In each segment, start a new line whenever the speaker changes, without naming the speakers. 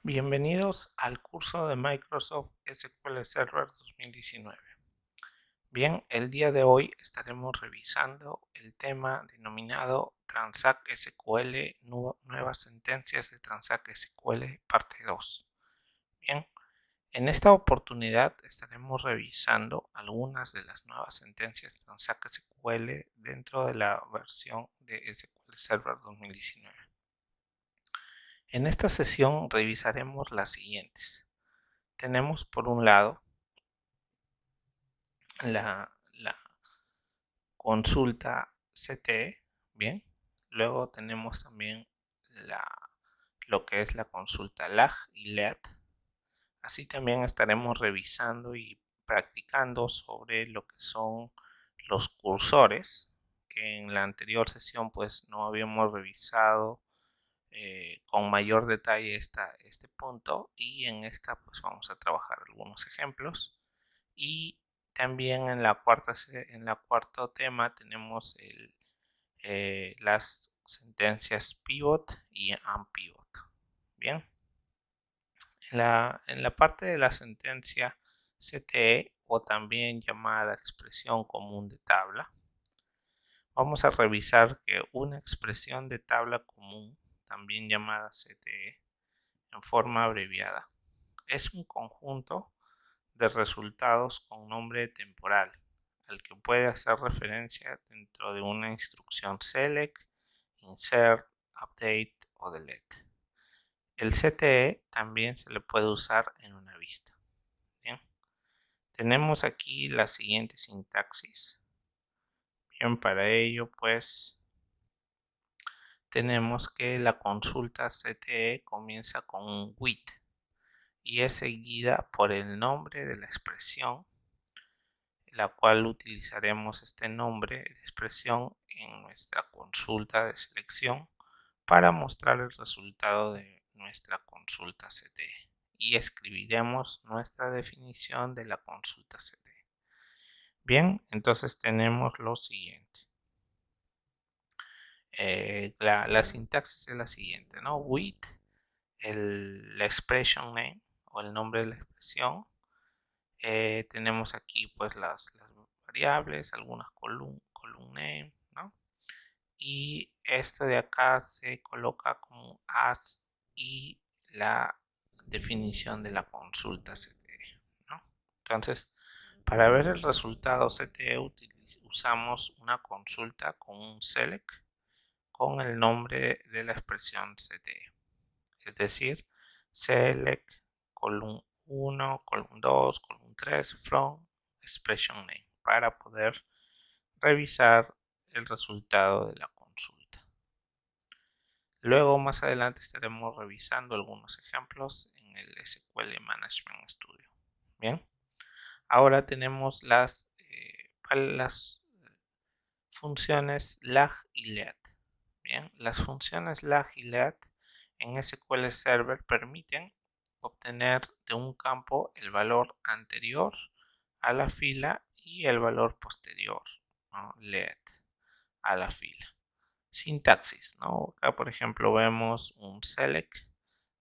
Bienvenidos al curso de Microsoft SQL Server 2019. Bien, el día de hoy estaremos revisando el tema denominado Transact SQL, nuevas sentencias de Transact SQL, parte 2. Bien, en esta oportunidad estaremos revisando algunas de las nuevas sentencias Transact SQL dentro de la versión de SQL Server 2019. En esta sesión revisaremos las siguientes. Tenemos por un lado la consulta CTE, bien. Luego tenemos también lo que es la consulta LAG y LEAD. Así también estaremos revisando y practicando sobre lo que son los cursores, que en la anterior sesión pues no habíamos revisado con mayor detalle este punto, y en esta pues vamos a trabajar algunos ejemplos. Y también en la cuarto tema tenemos las sentencias pivot y unpivot. Bien, en la parte de la sentencia CTE, o también llamada expresión común de tabla, vamos a revisar que una expresión de tabla común, también llamada CTE en forma abreviada, es un conjunto de resultados con nombre temporal al que puede hacer referencia dentro de una instrucción select, insert, update o delete. El CTE también se le puede usar en una vista. Bien, tenemos aquí la siguiente sintaxis. Bien, para ello pues tenemos que la consulta CTE comienza con un with y es seguida por el nombre de la expresión, la cual utilizaremos este nombre de expresión en nuestra consulta de selección para mostrar el resultado de nuestra consulta CTE, y escribiremos nuestra definición de la consulta CTE. Bien, entonces tenemos lo siguiente. La sintaxis es la siguiente, ¿no? With la expression name o el nombre de la expresión. Tenemos aquí pues las variables, algunas column name, ¿no? Y esto de acá se coloca como as y la definición de la consulta CTE, ¿no? Entonces, para ver el resultado CTE usamos una consulta con un select con el nombre de la expresión CTE, es decir, select column 1, column 2, column 3 from expression name, para poder revisar el resultado de la consulta. Luego más adelante estaremos revisando algunos ejemplos en el SQL Management Studio. Bien, ahora tenemos las funciones lag y lead. Bien, las funciones lag y lead en SQL Server permiten obtener de un campo el valor anterior a la fila y el valor posterior, ¿no? Lead a la fila. Sintaxis, ¿no? Acá por ejemplo vemos un select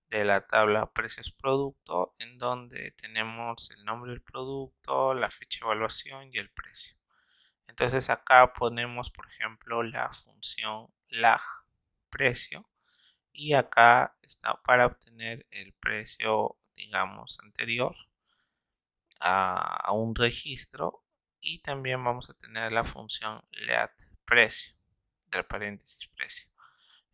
de la tabla precios producto, en donde tenemos el nombre del producto, la fecha de evaluación y el precio. Entonces acá ponemos por ejemplo la función lag precio, y acá está para obtener el precio, digamos, anterior a un registro, y también vamos a tener la función lead precio del paréntesis precio,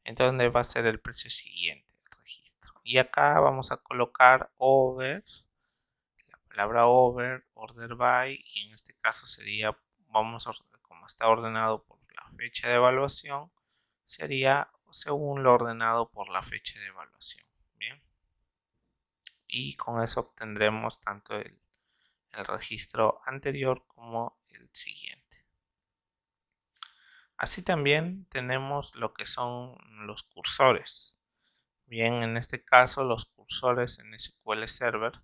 en donde va a ser el precio siguiente del registro. Y acá vamos a colocar over, la palabra over, order by, y en este caso sería, como está ordenado por la fecha de evaluación, sería según lo ordenado por la fecha de evaluación. Bien, y con eso obtendremos tanto el registro anterior como el siguiente. Así también tenemos lo que son los cursores. Bien, en este caso los cursores en SQL Server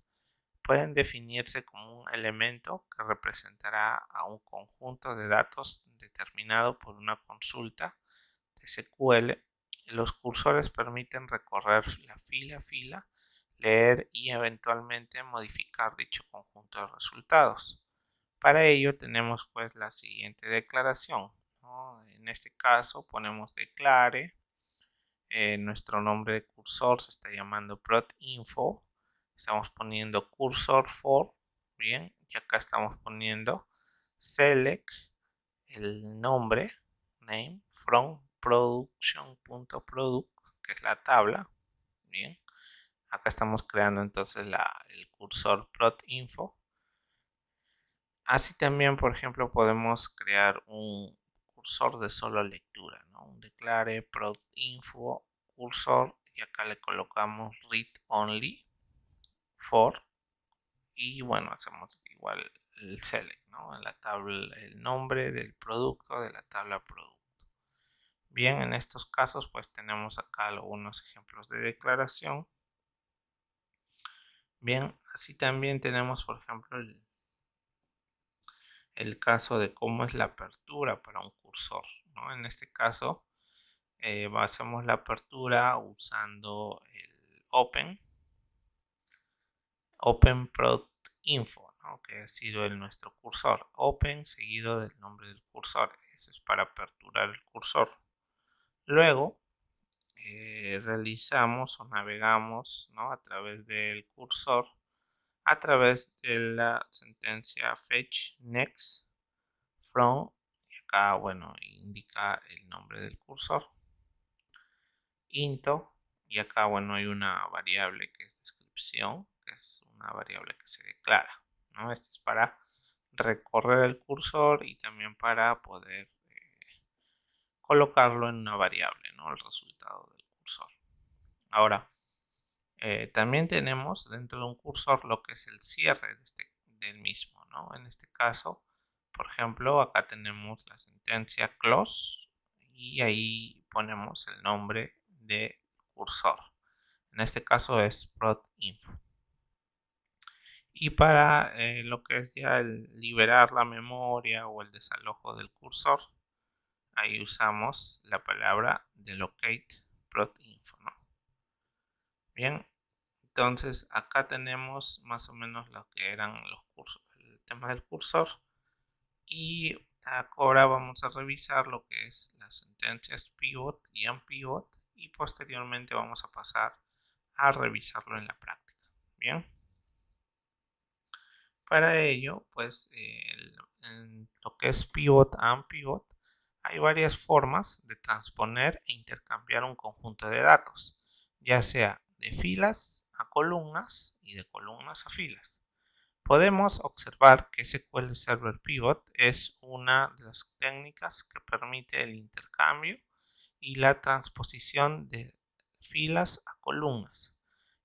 pueden definirse como un elemento que representará a un conjunto de datos determinado por una consulta de SQL. Los cursores permiten recorrer la fila a fila leer y eventualmente modificar dicho conjunto de resultados. Para ello tenemos pues la siguiente declaración, ¿no? En este caso ponemos declare, nuestro nombre de cursor se está llamando prot.info, estamos poniendo cursor for, bien, y acá estamos poniendo select el nombre, name, from production.product, que es la tabla, bien. Acá estamos creando entonces el cursor prot.info. Así también, por ejemplo, podemos crear un cursor de solo lectura, ¿no? Un declare prot.info cursor y acá le colocamos read only for y bueno, hacemos igual el select, ¿no? En la tabla, el nombre del producto de la tabla producto. Bien, en estos casos pues tenemos acá algunos ejemplos de declaración. Bien, así también tenemos por ejemplo el caso de cómo es la apertura para un cursor, ¿no? En este caso hacemos la apertura usando el open product info, ¿no? Que ha sido nuestro cursor, open seguido del nombre del cursor. Eso es para aperturar el cursor. Luego realizamos o navegamos, ¿no? A través del cursor, a través de la sentencia fetch next from, y acá bueno indica el nombre del cursor, into, y acá bueno hay una variable que es descripción, que es una variable que se declara, ¿no? Esto es para recorrer el cursor y también para poder colocarlo en una variable, ¿no? El resultado del cursor. Ahora, también tenemos dentro de un cursor lo que es el cierre del mismo, ¿no? En este caso, por ejemplo, acá tenemos la sentencia close y ahí ponemos el nombre de cursor. En este caso es prot.info. Y para lo que es ya el liberar la memoria o el desalojo del cursor, ahí usamos la palabra delocate prot.info, ¿no? Bien, entonces acá tenemos más o menos lo que eran los cursos, el tema del cursor. Y ahora vamos a revisar lo que es las sentencias pivot y unpivot y posteriormente vamos a pasar a revisarlo en la práctica. Bien, para ello pues en lo que es pivot unpivot hay varias formas de transponer e intercambiar un conjunto de datos, ya sea de filas a columnas y de columnas a filas. Podemos observar que SQL Server Pivot es una de las técnicas que permite el intercambio y la transposición de filas a columnas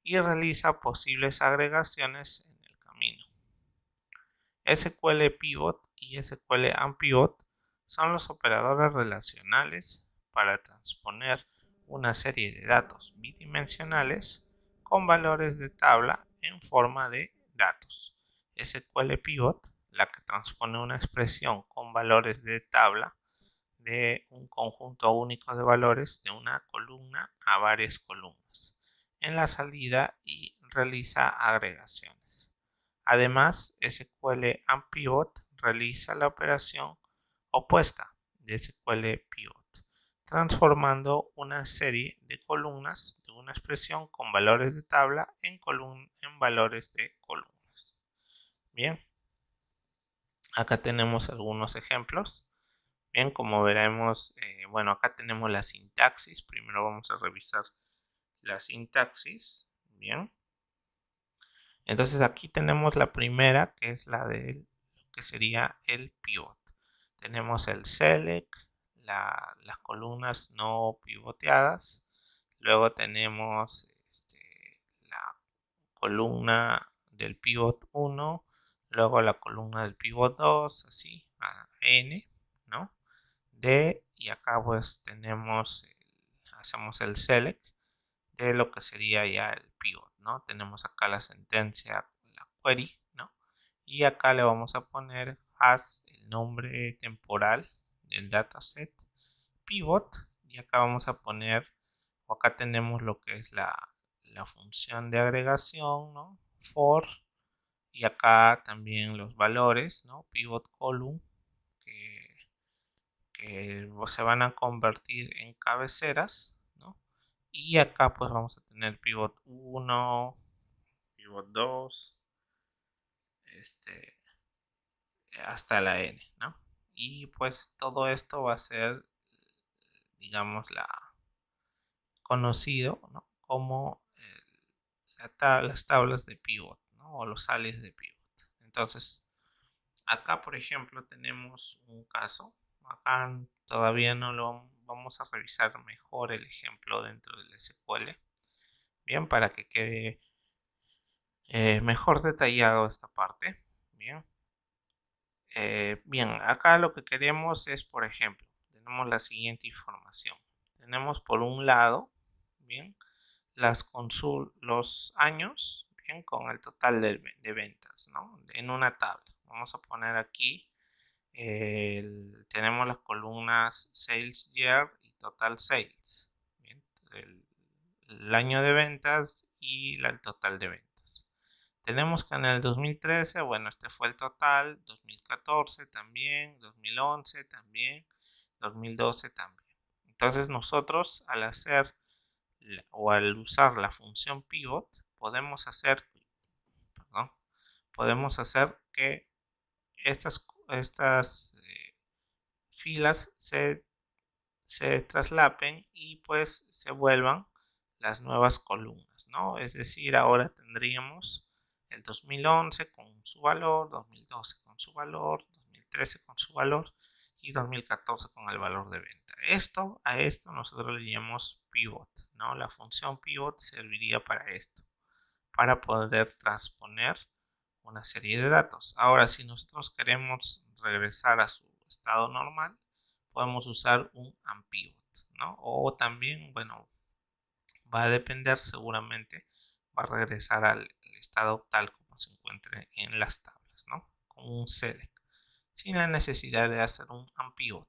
y realiza posibles agregaciones en el camino. SQL Pivot y SQL Unpivot son los operadores relacionales para transponer una serie de datos bidimensionales con valores de tabla en forma de datos. SQL Pivot, la que transpone una expresión con valores de tabla de un conjunto único de valores de una columna a varias columnas en la salida y realiza agregaciones. Además, SQL Unpivot realiza la operación opuesta de SQL Pivot, transformando una serie de columnas de una expresión con valores de tabla en valores de columnas. Bien, acá tenemos algunos ejemplos. Bien, como veremos, bueno, acá tenemos la sintaxis. Primero vamos a revisar la sintaxis. Bien. Entonces aquí tenemos la primera, que es la de lo que sería el pivot. Tenemos el select, las columnas no pivoteadas. Luego tenemos la columna del pivot 1. Luego la columna del pivot 2, así, a n, ¿no? Y acá pues hacemos el select de lo que sería ya el pivot, ¿no? Tenemos acá la sentencia, la query, ¿no? Y acá le vamos a poner as el nombre temporal del dataset pivot y acá vamos a poner, o acá tenemos lo que es la función de agregación, ¿no? For, y acá también los valores, ¿no? Pivot column, que se van a convertir en cabeceras, ¿no? Y acá pues vamos a tener pivot 1, pivot 2, hasta la n, ¿no? Y pues todo esto va a ser, digamos, conocido, ¿no? Como las tablas de pivot, ¿no? O los alias de pivot. Entonces, acá, por ejemplo, tenemos un caso. Acá todavía no lo vamos a revisar mejor el ejemplo dentro del SQL. Bien, para que quede mejor detallado esta parte. Bien. Bien, acá lo que queremos es, por ejemplo, tenemos la siguiente información. Tenemos por un lado, bien, los años, bien, con el total de ventas, ¿no? En una tabla. Vamos a poner aquí, tenemos las columnas Sales Year y Total Sales. Bien, el año de ventas y el total de ventas. Tenemos que en el 2013, bueno, este fue el total, 2014 también, 2011 también, 2012 también. Entonces nosotros al hacer o al usar la función pivot podemos hacer, perdón, podemos hacer que estas filas se traslapen y pues se vuelvan las nuevas columnas, ¿no? Es decir, ahora tendríamos el 2011 con su valor, 2012 con su valor, 2013 con su valor y 2014 con el valor de venta. A esto nosotros le llamamos pivot, ¿no? La función pivot serviría para esto, para poder transponer una serie de datos. Ahora, si nosotros queremos regresar a su estado normal, podemos usar un unpivot, ¿no? O también, bueno, va a depender seguramente, va a regresar al estado tal como se encuentre en las tablas, ¿no? Con un select, sin la necesidad de hacer un unpivot.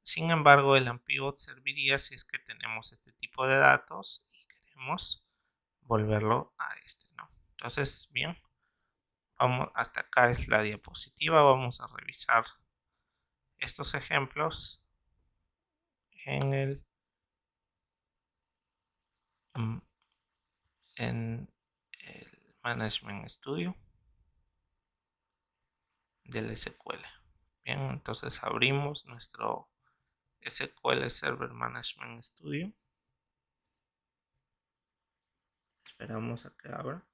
Sin embargo, el unpivot serviría si es que tenemos este tipo de datos y queremos volverlo a este, ¿no? Entonces, bien, vamos, hasta acá es la diapositiva. Vamos a revisar estos ejemplos en el en el Management Studio del SQL. Bien, entonces abrimos nuestro SQL Server Management Studio. Esperamos a que abra.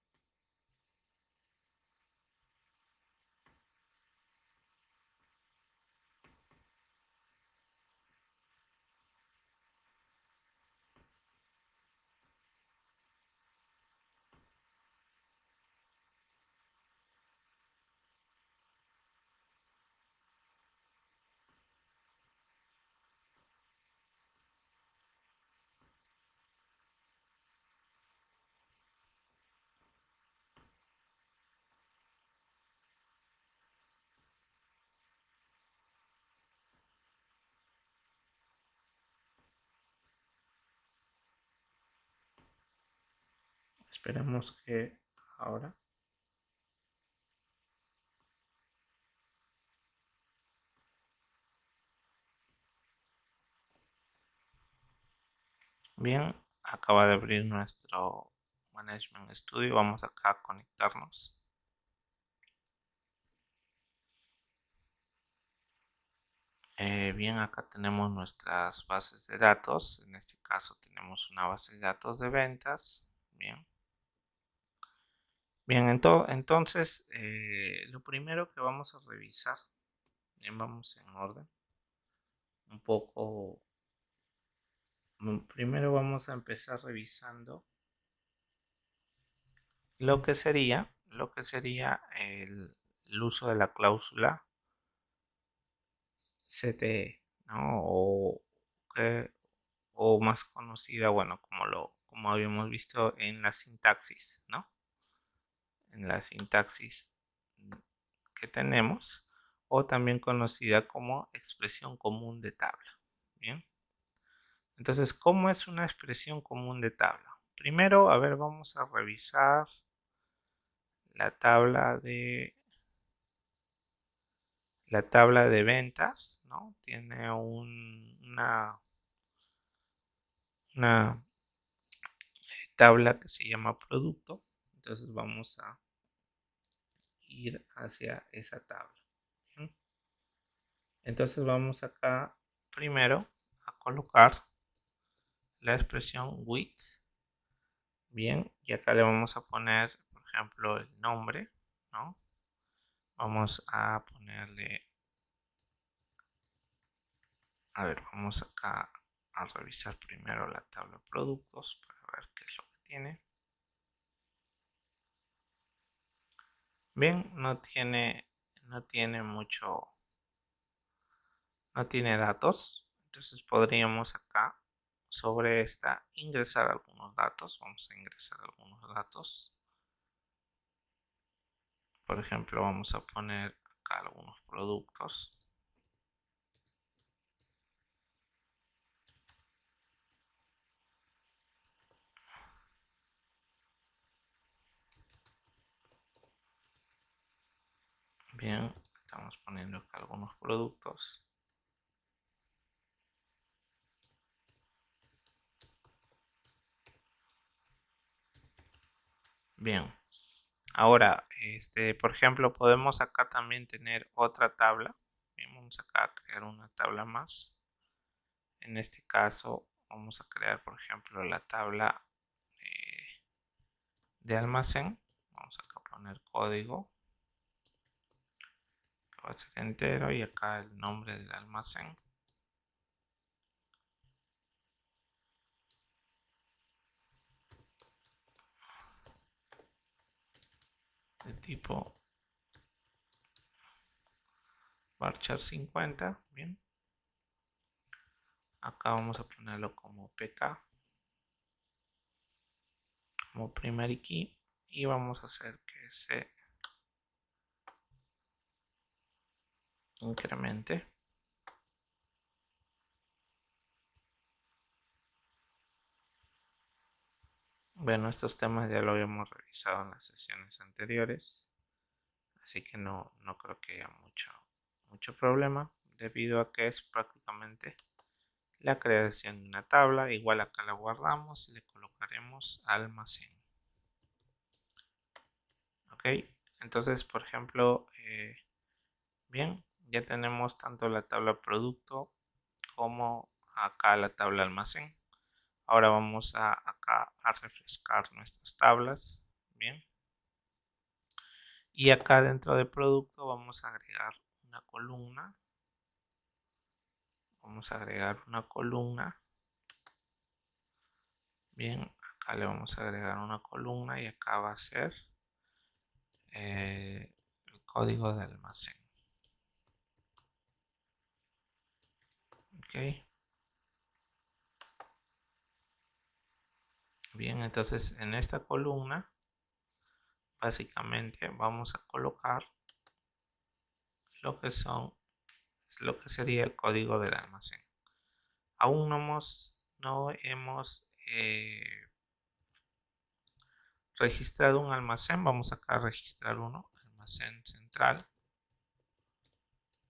Esperamos que ahora. Bien, acaba de abrir nuestro Management Studio. Vamos acá a conectarnos. Bien, acá tenemos nuestras bases de datos. En este caso tenemos una base de datos de ventas. Bien. Bien, entonces lo primero que vamos a revisar, bien, vamos en orden, un poco. Primero vamos a empezar revisando lo que sería el uso de la cláusula CTE, ¿no? O más conocida, bueno, como habíamos visto en la sintaxis, ¿no? En la sintaxis que tenemos, o también conocida como expresión común de tabla. Bien. Entonces, ¿cómo es una expresión común de tabla? Primero, a ver, vamos a revisar la tabla de ventas, ¿no? Tiene una tabla que se llama producto. Entonces vamos a ir hacia esa tabla. ¿Bien? Entonces vamos acá primero a colocar la expresión with. Bien, y acá le vamos a poner, por ejemplo, el nombre, ¿no? Vamos a ponerle, a ver, vamos acá a revisar primero la tabla de productos para ver qué es lo que tiene. Bien, no tiene mucho, no tiene datos. Entonces podríamos acá sobre esta ingresar algunos datos. Vamos a ingresar algunos datos. Por ejemplo, vamos a poner acá algunos productos. Bien, estamos poniendo acá algunos productos. Bien, ahora, por ejemplo, podemos acá también tener otra tabla. Bien, vamos acá a crear una tabla más. En este caso, vamos a crear, por ejemplo, la tabla de almacén. Vamos acá a poner código, que va a ser entero, y acá el nombre del almacén. De tipo varchar 50. Bien, acá vamos a ponerlo como pk, como primary key, y vamos a hacer que se incremente. Bueno, estos temas ya lo habíamos revisado en las sesiones anteriores, así que no creo que haya mucho problema, debido a que es prácticamente la creación de una tabla. Igual acá la guardamos y le colocaremos almacén. Ok, entonces, por ejemplo, bien, ya tenemos tanto la tabla producto como acá la tabla almacén. Ahora vamos acá a refrescar nuestras tablas. Bien, y acá dentro de producto vamos a agregar una columna. Vamos a agregar una columna. Bien, acá le vamos a agregar una columna y acá va a ser el código de almacén. Ok. Bien, entonces en esta columna básicamente vamos a colocar lo que sería el código del almacén. Aún no hemos registrado un almacén. Vamos acá a registrar uno, almacén central.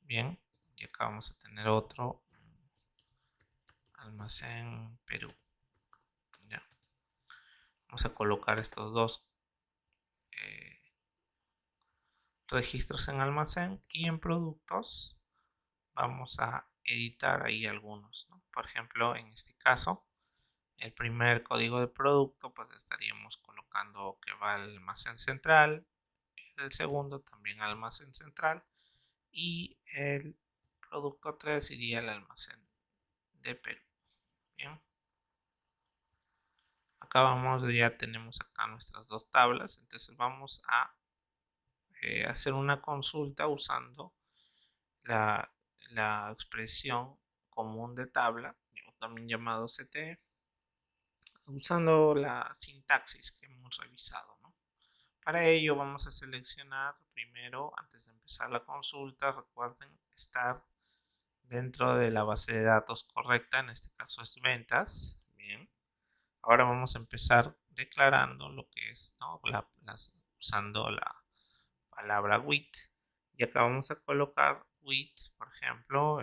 Bien, y acá vamos a tener otro, almacén Perú. Ya. Vamos a colocar estos dos registros en almacén, y en productos vamos a editar ahí algunos, ¿no? Por ejemplo, en este caso, el primer código de producto, pues estaríamos colocando que va al almacén central, el segundo también al almacén central, y el producto 3 iría al almacén de Perú. Bien, acá ya tenemos acá nuestras dos tablas. Entonces vamos a hacer una consulta usando la, la expresión común de tabla, también llamado CT, usando la sintaxis que hemos revisado, ¿no? Para ello vamos a seleccionar primero, antes de empezar la consulta, recuerden estar dentro de la base de datos correcta. En este caso es ventas. Bien, Ahora vamos a empezar declarando lo que es, ¿no? Usando la palabra with. Y acá vamos a colocar with, por ejemplo,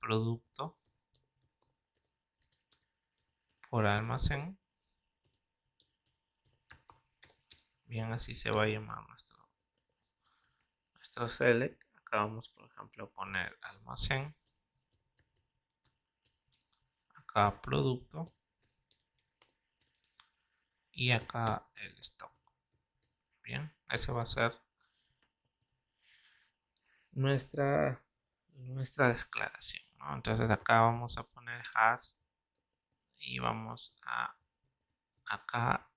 producto por almacén. Bien, así se va a llamar nuestro select. Acá vamos, por ejemplo, a poner almacén. Acá producto. Y acá el stock. Bien, ese va a ser nuestra declaración, ¿no? Entonces acá vamos a poner has y vamos a acá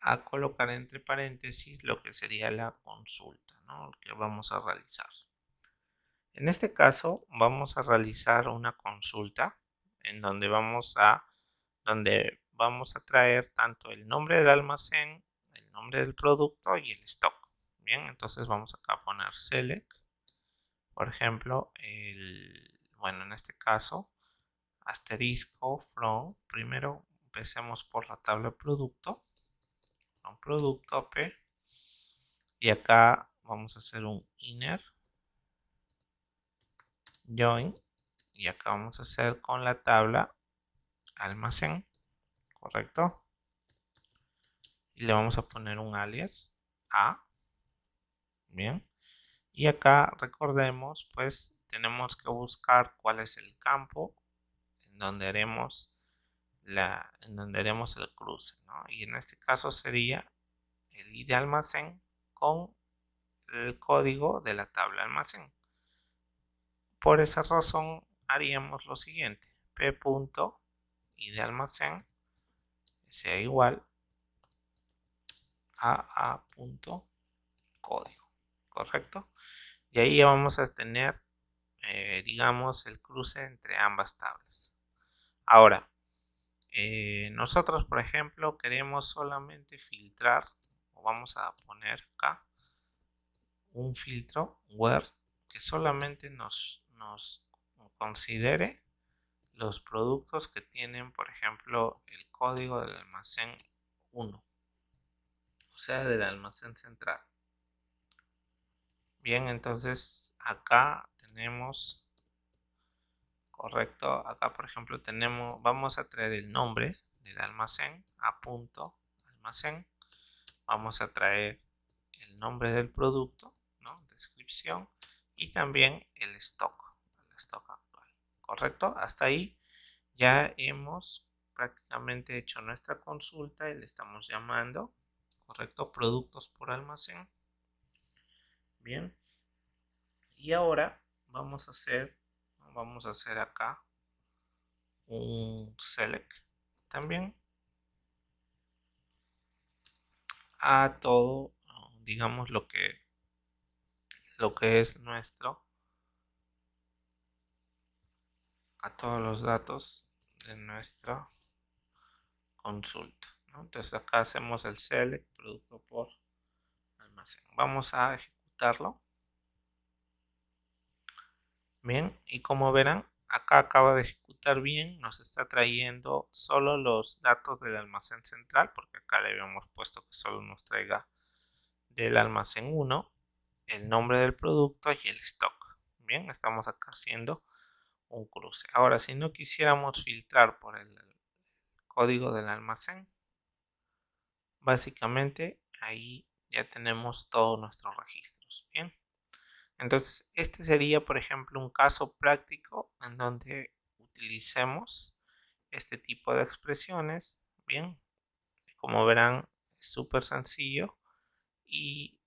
a colocar entre paréntesis lo que sería la consulta, ¿no? Que vamos a realizar. En este caso vamos a realizar una consulta en donde vamos a traer tanto el nombre del almacén, el nombre del producto y el stock. Bien, entonces vamos acá a poner select, por ejemplo, bueno, en este caso, asterisco from, primero empecemos por la tabla producto, un producto P, y acá vamos a hacer un inner join, y acá vamos a hacer con la tabla almacén, correcto, y le vamos a poner un alias a, bien, y acá recordemos, pues tenemos que buscar cuál es el campo en donde haremos el cruce, ¿no? Y en este caso sería el id de almacén con el código de la tabla almacén. Por esa razón haríamos lo siguiente: p.id de almacén sea igual a a.código, correcto, y ahí ya vamos a tener digamos el cruce entre ambas tablas. Ahora nosotros, por ejemplo, queremos solamente filtrar, o vamos a poner acá un filtro where que solamente nos considere los productos que tienen, por ejemplo, el código del almacén 1, o sea, del almacén central. Bien, entonces acá tenemos, correcto, acá por ejemplo vamos a traer el nombre del almacén a punto almacén, vamos a traer el nombre del producto, ¿no? Descripción, y también el stock actual, correcto. Hasta ahí ya hemos prácticamente hecho nuestra consulta y le estamos llamando, correcto, productos por almacén. Bien, y ahora vamos a hacer acá un select también a todo, digamos, lo que es a todos los datos de nuestra consulta, ¿no? Entonces acá hacemos el select producto por almacén. Vamos a ejecutarlo. Bien, y como verán, acá acaba de ejecutar bien, nos está trayendo solo los datos del almacén central, porque acá le habíamos puesto que solo nos traiga del almacén 1, el nombre del producto y el stock. Bien, estamos acá haciendo un cruce. Ahora, si no quisiéramos filtrar por el código del almacén, básicamente ahí ya tenemos todos nuestros registros. Bien, entonces este sería, por ejemplo, un caso práctico en donde utilicemos este tipo de expresiones. Bien, como verán, es súper sencillo y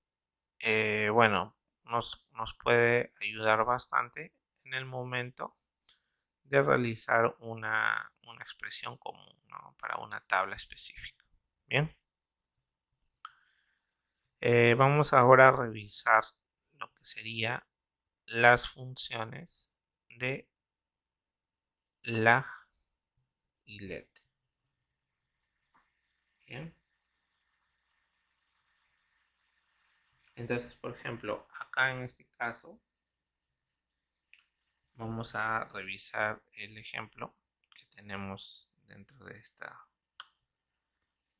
bueno, nos puede ayudar bastante en el momento de realizar una expresión común, ¿no? Para una tabla específica. Bien, vamos ahora a revisar lo que sería las funciones de lag y let. Bien, entonces, por ejemplo, acá en este caso vamos a revisar el ejemplo que tenemos dentro de esta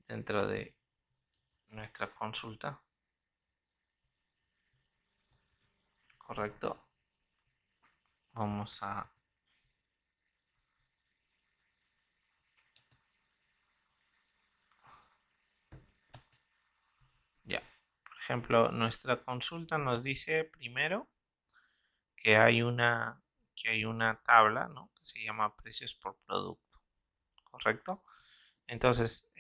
dentro de nuestra consulta. Correcto. Vamos a ya. Por ejemplo, nuestra consulta nos dice primero que hay una tabla, ¿no?, que se llama precios por producto. Correcto. Entonces,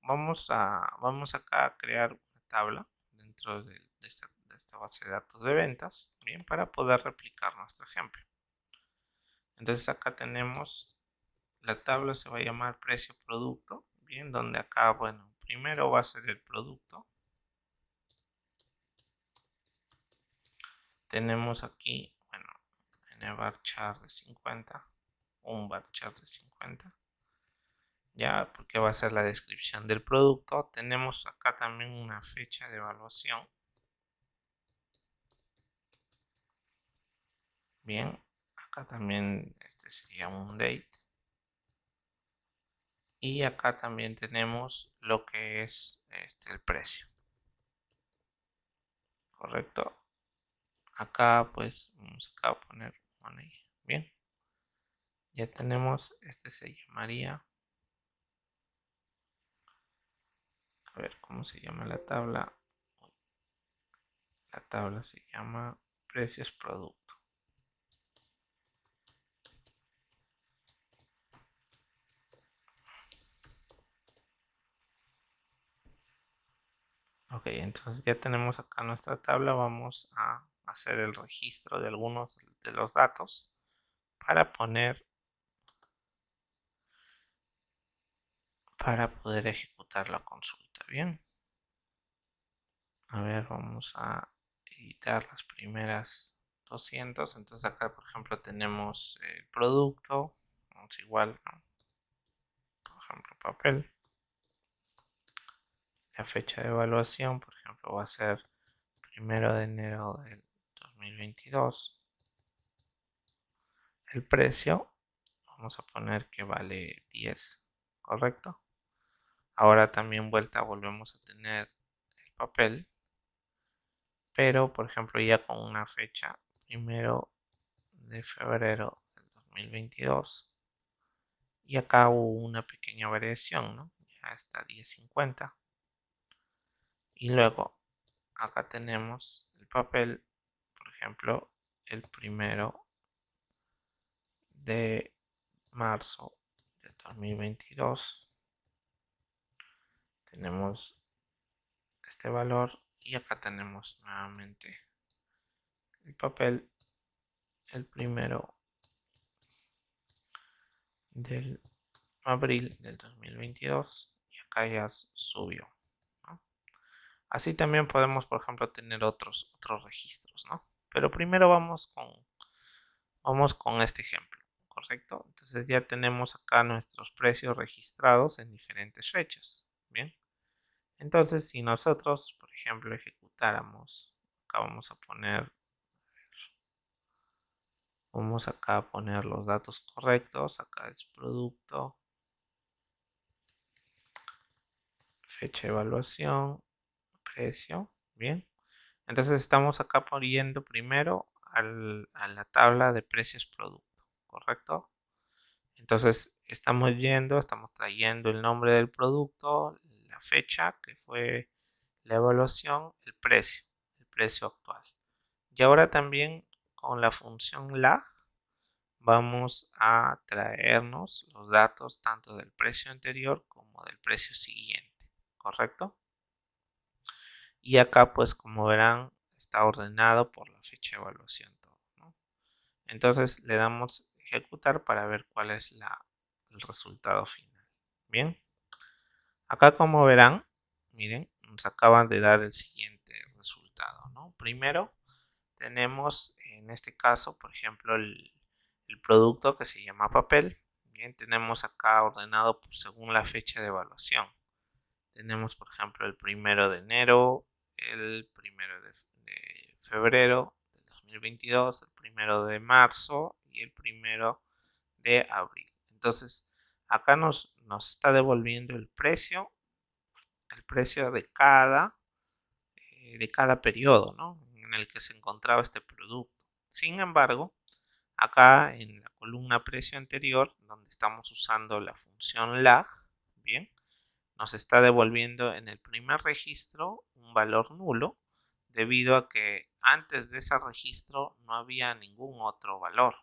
vamos acá a crear una tabla dentro de esta base de datos de ventas, bien, para poder replicar nuestro ejemplo. Entonces acá tenemos la tabla, se va a llamar precio producto, bien, donde acá, bueno, primero va a ser el producto. Tenemos aquí, bueno, en el varchar de 50, un varchar de 50. Ya, porque va a ser la descripción del producto. Tenemos acá también una fecha de evaluación. Bien, acá también este sería un date. Y acá también tenemos lo que es el precio. Correcto. Acá pues vamos acá a poner money. Bien. Ya tenemos, se llamaría, a ver cómo se llama la tabla. La tabla se llama precios producto. Ok, entonces ya tenemos acá nuestra tabla. Vamos a hacer el registro de algunos de los datos para poder ejecutar la consulta. Bien. A ver, vamos a editar las primeras 200. Entonces acá, por ejemplo, tenemos el producto. Vamos igual, ¿no? Por ejemplo, papel. La fecha de evaluación, por ejemplo, va a ser 1 de enero del 2022. El precio, vamos a poner que vale 10, ¿correcto? Ahora también volvemos a tener el papel, pero por ejemplo ya con una fecha, 1 de febrero del 2022. Y acá hubo una pequeña variación, ¿no? Ya está 10.50. Y luego acá tenemos el papel, por ejemplo, el 1 de marzo de 2022. Tenemos este valor y acá tenemos nuevamente el papel, el 1 de abril del 2022 y acá ya subió, ¿no? Así también podemos, por ejemplo, tener otros registros, ¿no? Pero primero vamos con este ejemplo, ¿correcto? Entonces ya tenemos acá nuestros precios registrados en diferentes fechas. Bien. Entonces, si nosotros, por ejemplo, ejecutáramos, acá vamos acá a poner los datos correctos. Acá es producto, fecha de evaluación, precio. Bien. Entonces estamos acá poniendo primero a la tabla de precios producto, ¿correcto? Entonces estamos trayendo el nombre del producto, la fecha que fue la evaluación, el precio actual. Y ahora también con la función lag vamos a traernos los datos tanto del precio anterior como del precio siguiente, ¿correcto? Y acá pues como verán está ordenado por la fecha de evaluación todo, ¿no? Entonces le damos ejecutar para ver cuál es el resultado final. Bien, acá como verán, miren, nos acaban de dar el siguiente resultado, ¿no? Primero tenemos en este caso, por ejemplo, el producto que se llama papel. Bien, tenemos acá ordenado según la fecha de evaluación. Tenemos, por ejemplo, el 1 de enero, el 1 de febrero del 2022, el 1 de marzo y el 1 de abril. Entonces, acá nos está devolviendo el precio el precio de cada periodo, ¿no?, en el que se encontraba este producto. Sin embargo, acá en la columna precio anterior, donde estamos usando la función lag, bien, nos está devolviendo en el primer registro un valor nulo, debido a que antes de ese registro no había ningún otro valor.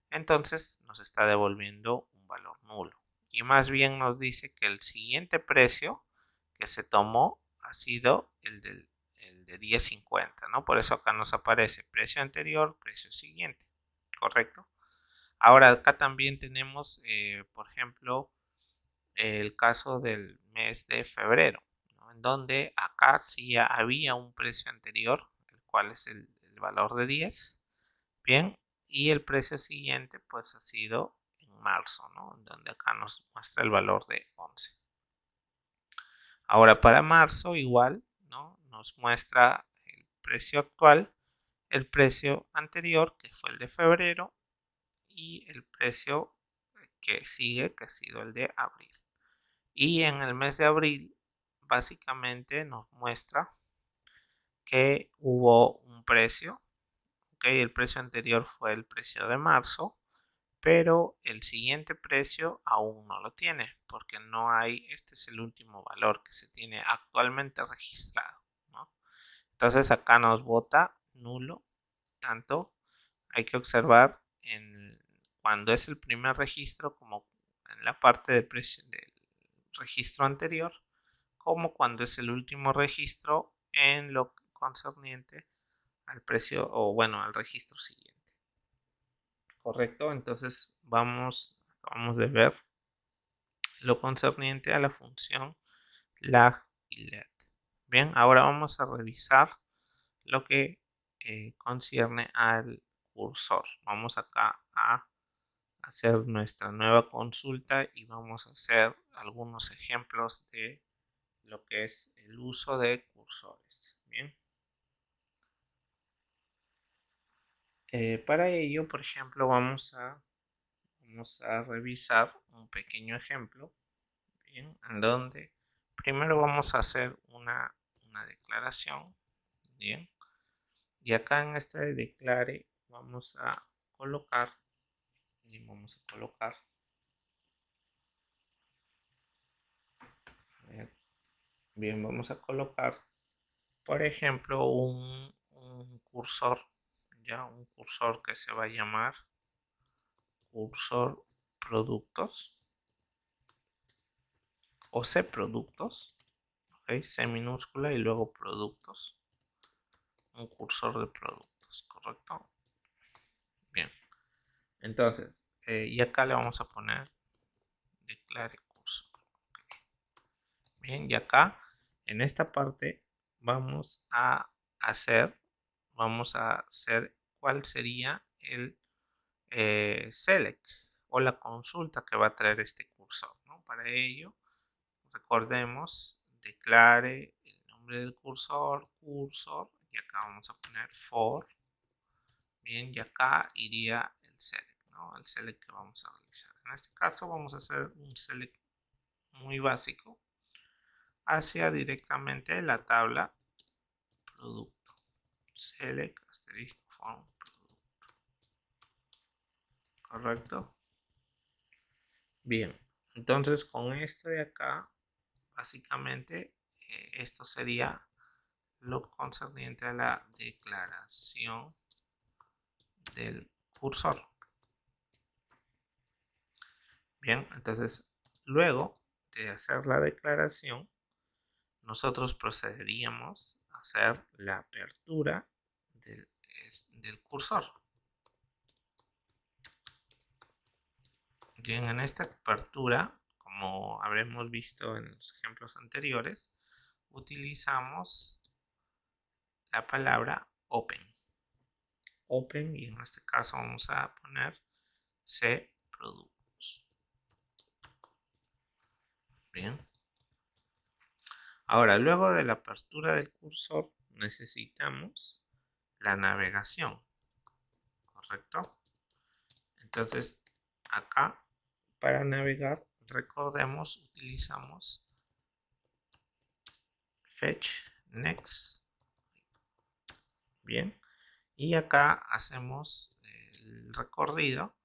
Entonces nos está devolviendo un valor nulo. Y más bien nos dice que el siguiente precio que se tomó ha sido el de 10.50, ¿no? Por eso acá nos aparece precio anterior, precio siguiente, ¿correcto? Ahora acá también tenemos, por ejemplo, el caso del mes de febrero, ¿no?, en donde acá sí había un precio anterior, el cual es el valor de 10, bien, y el precio siguiente pues ha sido en marzo, ¿no?, en donde acá nos muestra el valor de 11. Ahora para marzo igual, ¿no?, nos muestra el precio actual, el precio anterior, que fue el de febrero, y el precio que sigue, que ha sido el de abril. Y en el mes de abril básicamente nos muestra que hubo un precio, ¿ok? El precio anterior fue el precio de marzo, pero el siguiente precio aún no lo tiene, porque no hay, este es el último valor que se tiene actualmente registrado, ¿no? Entonces acá nos bota nulo, tanto hay que observar cuando es el primer registro, como en la parte de precio del registro anterior, como cuando es el último registro en lo concerniente al precio, o bueno, al registro siguiente. Correcto, entonces acabamos de ver lo concerniente a la función lag y led. Bien, ahora vamos a revisar lo que concierne al cursor. Vamos acá a hacer nuestra nueva consulta y vamos a hacer algunos ejemplos de lo que es el uso de cursores. Bien. Para ello, por ejemplo, vamos a revisar un pequeño ejemplo, bien, en donde primero vamos a hacer una declaración, bien, y acá en este declare vamos a colocar, bien, vamos a colocar, por ejemplo, un cursor, ya, un cursor que se va a llamar cursor productos o C productos, ¿ok? C minúscula y luego productos, un cursor de productos, ¿correcto? Bien, entonces, y acá le vamos a poner declare cursor. Okay. Bien, y acá en esta parte vamos a hacer cuál sería el select o la consulta que va a traer este cursor, ¿no? Para ello, recordemos, declare el nombre del cursor, y acá vamos a poner for. Bien, y acá iría el select, ¿no?, el select que vamos a realizar. En este caso vamos a hacer un select muy básico hacia directamente la tabla producto, select asterisco form producto, correcto. Bien, entonces con esto de acá básicamente esto sería lo concerniente a la declaración del cursor. Bien, entonces luego de hacer la declaración, nosotros procederíamos a hacer la apertura del cursor. Bien, en esta apertura, como habremos visto en los ejemplos anteriores, utilizamos la palabra open. Open, y en este caso vamos a poner C productos. Bien. Ahora, luego de la apertura del cursor, necesitamos la navegación, ¿correcto? Entonces, acá, para navegar, recordemos, utilizamos fetch next. Bien, y acá hacemos el recorrido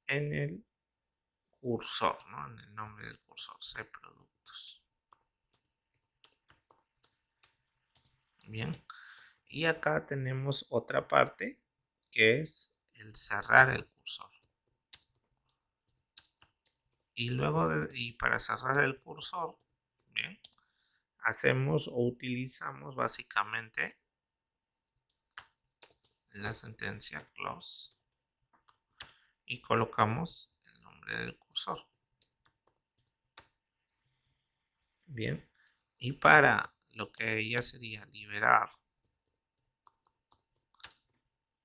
en el cursor, ¿no? En el nombre del cursor, cProductos. Bien, y acá tenemos otra parte que es el cerrar el cursor. Y luego para cerrar el cursor, bien, hacemos o utilizamos básicamente la sentencia close y colocamos el nombre del cursor. Bien, y para lo que ya sería liberar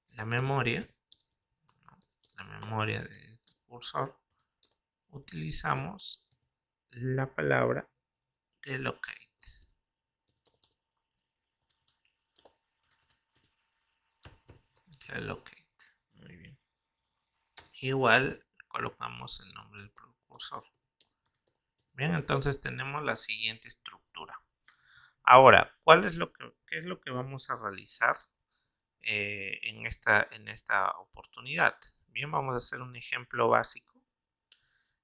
la memoria, ¿no? La memoria del cursor, utilizamos la palabra delocate. Delocate. Muy bien. Igual colocamos el nombre del precursor. Bien, entonces tenemos la siguiente estructura. Ahora, ¿qué es lo que vamos a realizar en esta oportunidad? Bien, vamos a hacer un ejemplo básico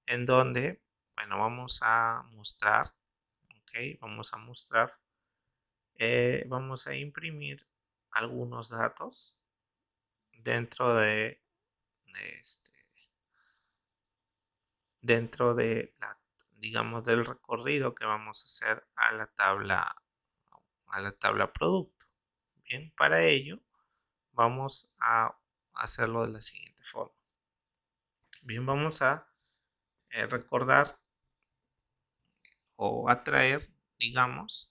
en donde, bueno, vamos a mostrar, ok, vamos a imprimir algunos datos dentro dentro de digamos, del recorrido que vamos a hacer a la tabla producto. Bien, para ello vamos a hacerlo de la siguiente forma. Bien, vamos a recordar o atraer, digamos,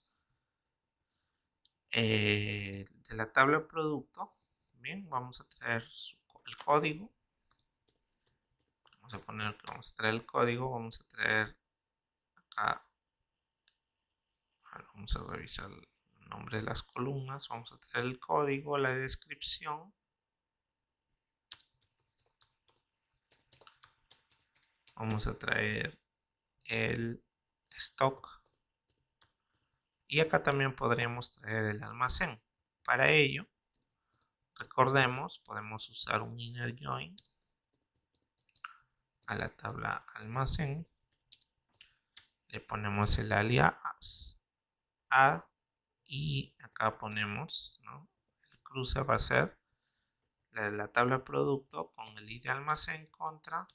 de la tabla producto. Bien, vamos a traer el código. Vamos a poner que vamos a traer el código. Vamos a traer acá. Vamos a revisar el nombre de las columnas. Vamos a traer el código, la descripción. Vamos a traer el stock. Y acá también podríamos traer el almacén. Para ello, recordemos, podemos usar un inner join a la tabla almacén. Le ponemos el alias a y acá ponemos, ¿no? El cruce va a ser la tabla producto con el id almacén contra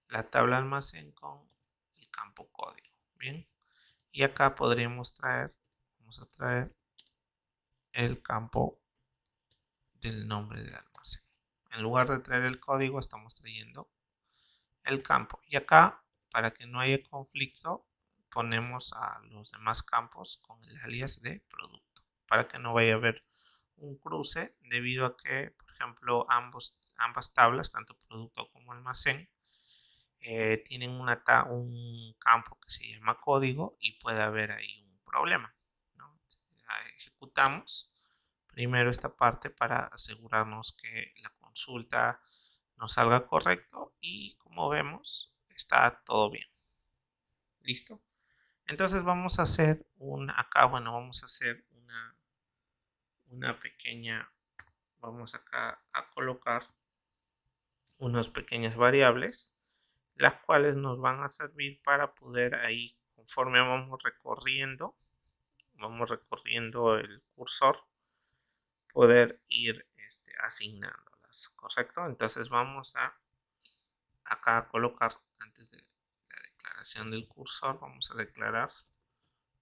la tabla almacén con el campo código. Bien, y acá podríamos vamos a traer el campo del nombre del almacén. En lugar de traer el código, estamos trayendo el campo. Y acá, para que no haya conflicto, ponemos a los demás campos con el alias de producto. Para que no vaya a haber un cruce, debido a que, por ejemplo, ambas tablas, tanto producto como almacén, tienen un campo que se llama código y puede haber ahí un problema, ¿no? Ejecutamos primero esta parte para asegurarnos que la consulta nos salga correcto y como vemos está todo bien. ¿Listo? Entonces vamos a hacer vamos a hacer una pequeña, vamos acá a colocar unas pequeñas variables, las cuales nos van a servir para poder ahí, conforme vamos recorriendo el cursor, poder ir asignándolas, ¿correcto? Entonces vamos a acá colocar, antes de la declaración del cursor, vamos a declarar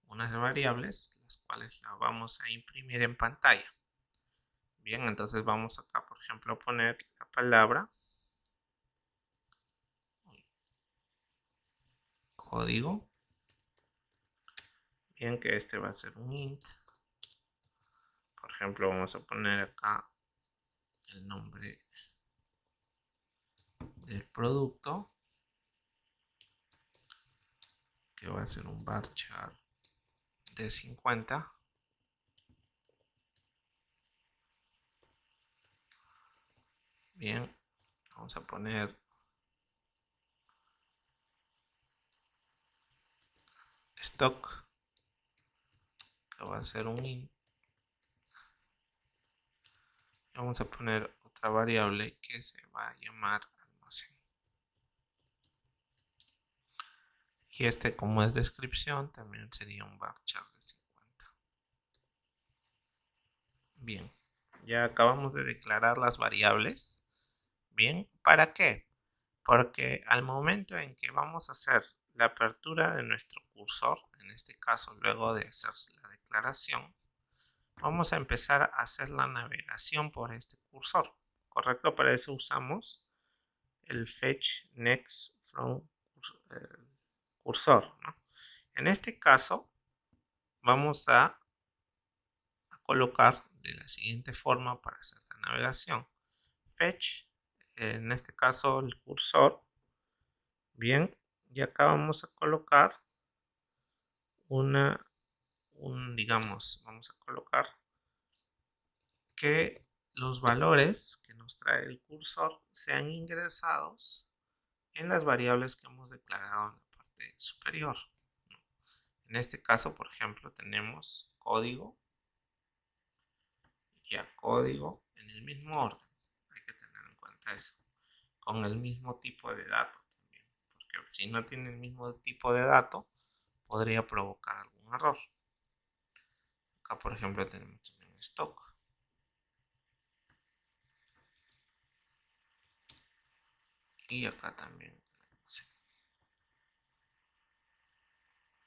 unas variables, las cuales las vamos a imprimir en pantalla. Bien, entonces vamos acá, por ejemplo, a poner la palabra código. Bien, que este va a ser un int. Por ejemplo, vamos a poner acá el nombre del producto, que va a ser un varchar de 50. Bien, vamos a poner stock acá va a ser un int. Vamos a poner otra variable que se va a llamar almacén. Y este, como es descripción, también sería un varchar de 50. Bien, ya acabamos de declarar las variables. Bien, ¿para qué? Porque al momento en que vamos a hacer la apertura de nuestro cursor, en este caso luego de hacer la declaración, vamos a empezar a hacer la navegación por este cursor, ¿correcto? Para eso usamos el fetch next from cursor, ¿no? En este caso vamos a colocar de la siguiente forma para hacer la navegación. Fetch, en este caso el cursor. Bien, y acá vamos a colocar digamos, vamos a colocar que los valores que nos trae el cursor sean ingresados en las variables que hemos declarado en la parte superior. En este caso, por ejemplo, tenemos código y a código en el mismo orden. Hay que tener en cuenta eso. Con el mismo tipo de dato también. Porque si no tiene el mismo tipo de dato, podría provocar algún error. Acá, por ejemplo, tenemos también stock. Y acá también. Sí.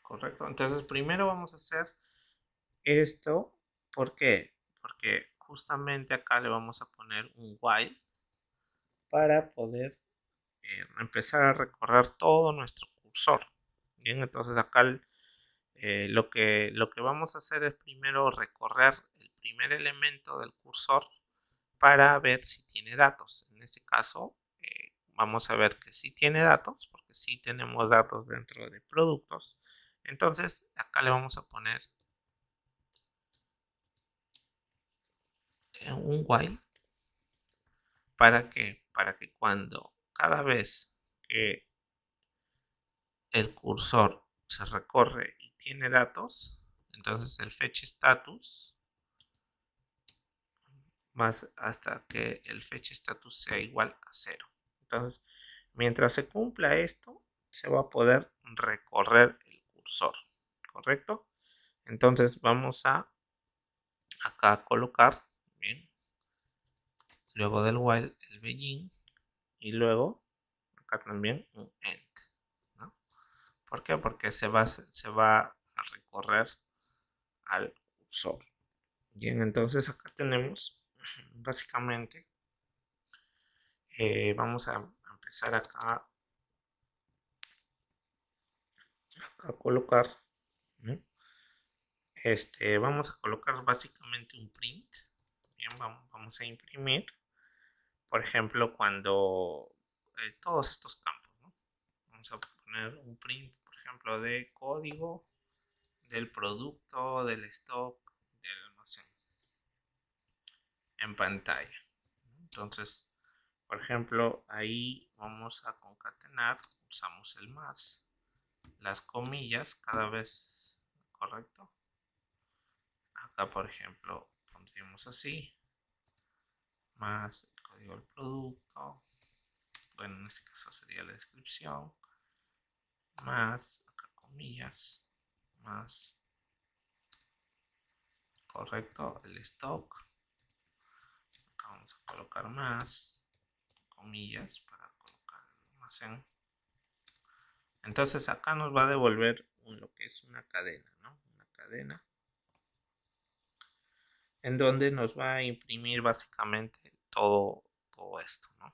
Correcto. Entonces, primero vamos a hacer esto. ¿Por qué? Porque justamente acá le vamos a poner un while para poder empezar a recorrer todo nuestro cursor. Bien, entonces acá lo que vamos a hacer es primero recorrer el primer elemento del cursor para ver si tiene datos. En este caso, vamos a ver que sí tiene datos, porque sí tenemos datos dentro de productos. Entonces, acá le vamos a poner un while. ¿Para qué? Para que cada vez que el cursor se recorre y tiene datos, entonces el fetch status más hasta que el fetch status sea igual a 0. Entonces, mientras se cumpla esto, se va a poder recorrer el cursor, ¿correcto? Entonces vamos a acá colocar, bien, luego del while el begin y luego acá también un end, ¿no? ¿Por qué? Porque se va a recorrer al cursor. Bien, entonces acá tenemos básicamente, vamos a empezar acá a colocar, ¿no? Vamos a colocar básicamente un print. Bien, vamos a imprimir, por ejemplo, cuando todos estos campos, ¿no? Vamos a poner un print, por ejemplo, de código, del producto, del stock, del almacén en pantalla. Entonces, por ejemplo, ahí vamos a concatenar, usamos el más, las comillas cada vez, ¿correcto? Acá, por ejemplo, pondríamos así, más el código del producto, bueno, en este caso sería la descripción, más, acá comillas, más, correcto, el stock, acá vamos a colocar más, comillas, para colocar el almacén. Entonces acá nos va a devolver lo que es una cadena, ¿no? Una cadena en donde nos va a imprimir básicamente todo esto, ¿no?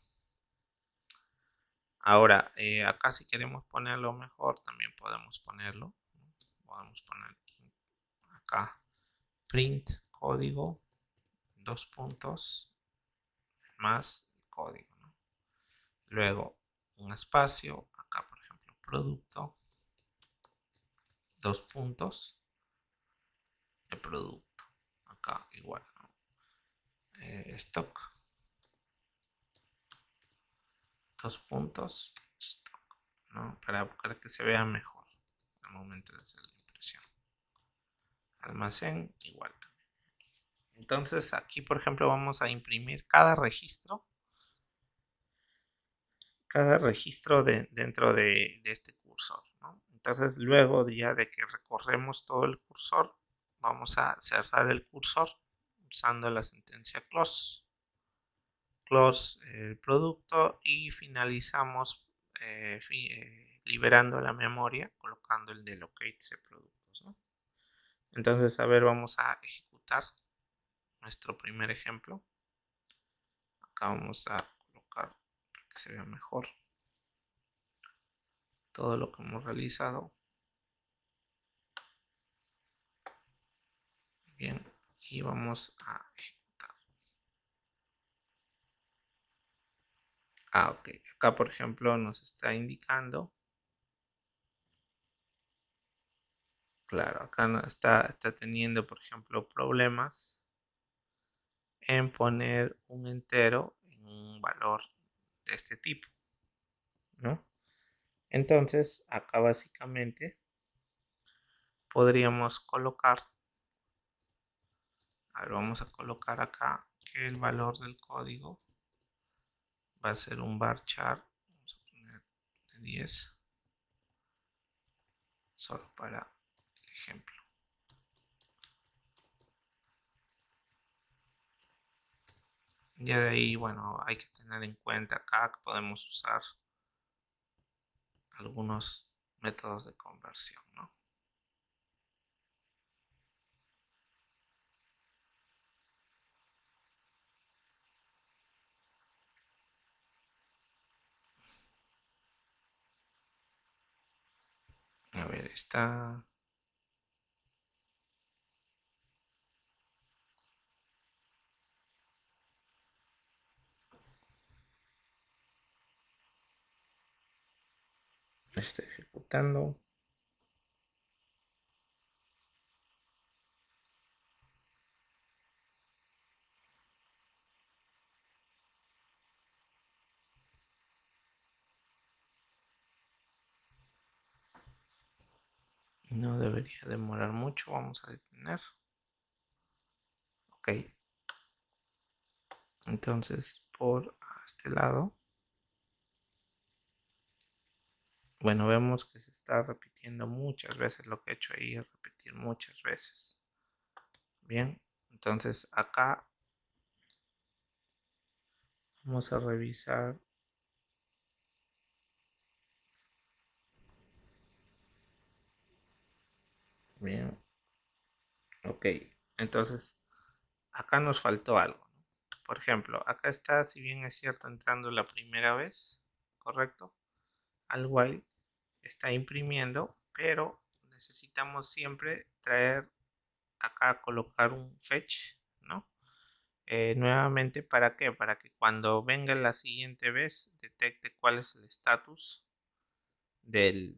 Ahora, acá si queremos ponerlo mejor, también podemos ponerlo, ¿no? Podemos poner acá print código, dos puntos, más código, ¿no? Luego un espacio, acá por ejemplo producto, dos puntos, el producto, acá igual, ¿no? Stock, dos puntos, stock, ¿no? Para que se vea mejor al momento de hacer la impresión. almacén igual. Entonces aquí, por ejemplo, vamos a imprimir cada registro dentro de este cursor, ¿no? Entonces luego ya de que recorremos todo el cursor, vamos a cerrar el cursor usando la sentencia close el producto y finalizamos liberando la memoria colocando el delocate productos, ¿no? Entonces, a ver, vamos a ejecutar nuestro primer ejemplo. Acá vamos a colocar para que se vea mejor todo lo que hemos realizado. Bien, y vamos a ejecutar. Ok. Acá, por ejemplo, nos está indicando. Claro, acá está teniendo, por ejemplo, problemas en poner un entero en un valor de este tipo, ¿no? Entonces, acá básicamente podríamos colocar, a ver, vamos a colocar acá que el valor del código va a ser un varchar, vamos a poner de 10, solo para el ejemplo. Ya de ahí, bueno, hay que tener en cuenta acá que podemos usar algunos métodos de conversión, ¿no? A ver, está ejecutando. No debería demorar mucho, vamos a detener. Ok. Entonces, por este lado, bueno, vemos que se está repitiendo muchas veces lo que he hecho ahí, repetir muchas veces. Bien, entonces acá vamos a revisar. Bien, ok. Entonces, acá nos faltó algo, ¿no? Por ejemplo, acá está, si bien es cierto, entrando la primera vez, ¿correcto? Al while está imprimiendo, pero necesitamos siempre traer acá, colocar un fetch, ¿no? Nuevamente, ¿para qué? Para que cuando venga la siguiente vez detecte cuál es el estatus de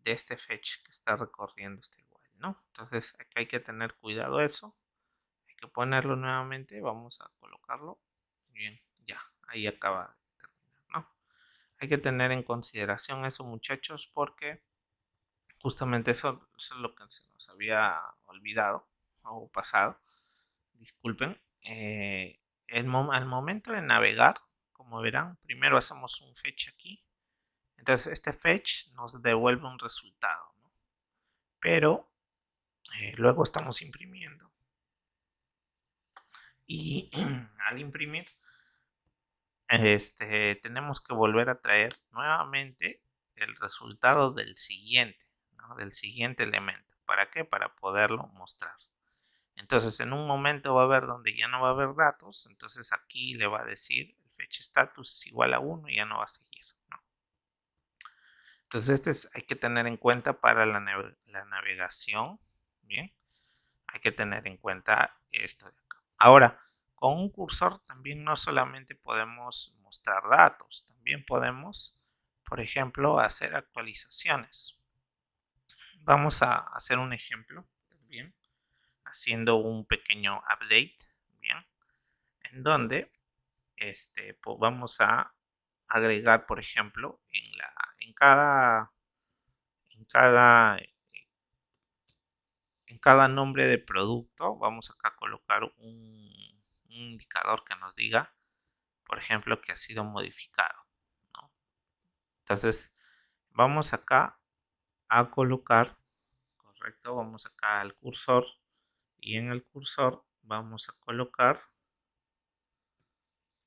este fetch que está recorriendo este while, ¿no? Entonces, aquí hay que tener cuidado eso. Hay que ponerlo nuevamente. Vamos a colocarlo. Bien, ya, ahí acaba de terminar, ¿no? Hay que tener en consideración eso, muchachos, porque justamente eso es lo que se nos había olvidado o pasado. Disculpen. Al momento de navegar, como verán, primero hacemos un fetch aquí. Entonces este fetch nos devuelve un resultado, ¿no? Pero luego estamos imprimiendo. Y al imprimir, tenemos que volver a traer nuevamente el resultado del siguiente, ¿no? Del siguiente elemento. ¿Para qué? Para poderlo mostrar. Entonces, en un momento va a haber donde ya no va a haber datos, entonces aquí le va a decir el fetch status es igual a 1 y ya no va a seguir, ¿no? Entonces, hay que tener en cuenta para la navegación, ¿bien? Hay que tener en cuenta esto de acá. Ahora, con un cursor también no solamente podemos mostrar datos, también podemos, por ejemplo, hacer actualizaciones. Vamos a hacer un ejemplo también, haciendo un pequeño update, ¿bien? En donde pues vamos a agregar, por ejemplo, en cada en cada nombre de producto vamos acá a colocar un indicador que nos diga, por ejemplo, que ha sido modificado, ¿no? Entonces, vamos acá a colocar, correcto, vamos acá al cursor y en el cursor vamos a colocar,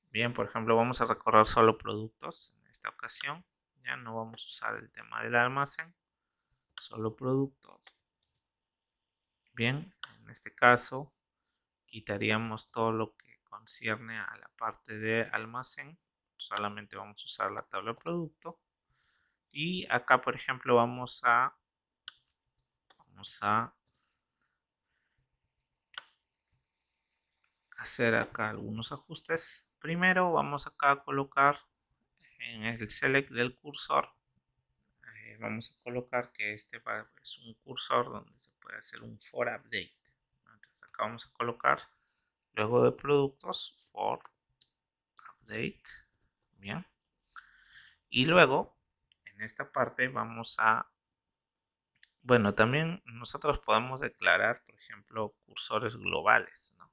bien, por ejemplo, vamos a recorrer solo productos en esta ocasión, ya no vamos a usar el tema del almacén, solo productos. Bien, en este caso quitaríamos todo lo que concierne a la parte de almacén, solamente vamos a usar la tabla producto y acá por ejemplo vamos a hacer acá algunos ajustes. Primero vamos acá a colocar en el select del cursor, vamos a colocar que este es un cursor donde se puede hacer un for update. Entonces acá vamos a colocar luego de productos for update, bien, y luego en esta parte vamos a, bueno, también nosotros podemos declarar por ejemplo cursores globales, ¿no?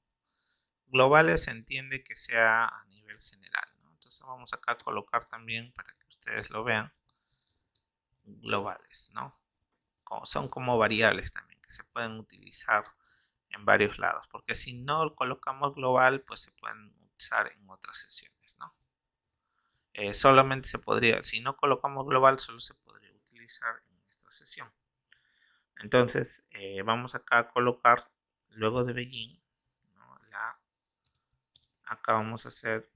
Globales se entiende que sea a nivel general, ¿no? Entonces vamos acá a colocar también para que ustedes lo vean globales, ¿no? Son como variables también que se pueden utilizar en varios lados, porque si no colocamos global pues se pueden usar en otras sesiones, ¿no? Solamente se podría, si no colocamos global solo se podría utilizar en esta sesión. Entonces vamos acá a colocar luego de begin, ¿no? Acá vamos a hacer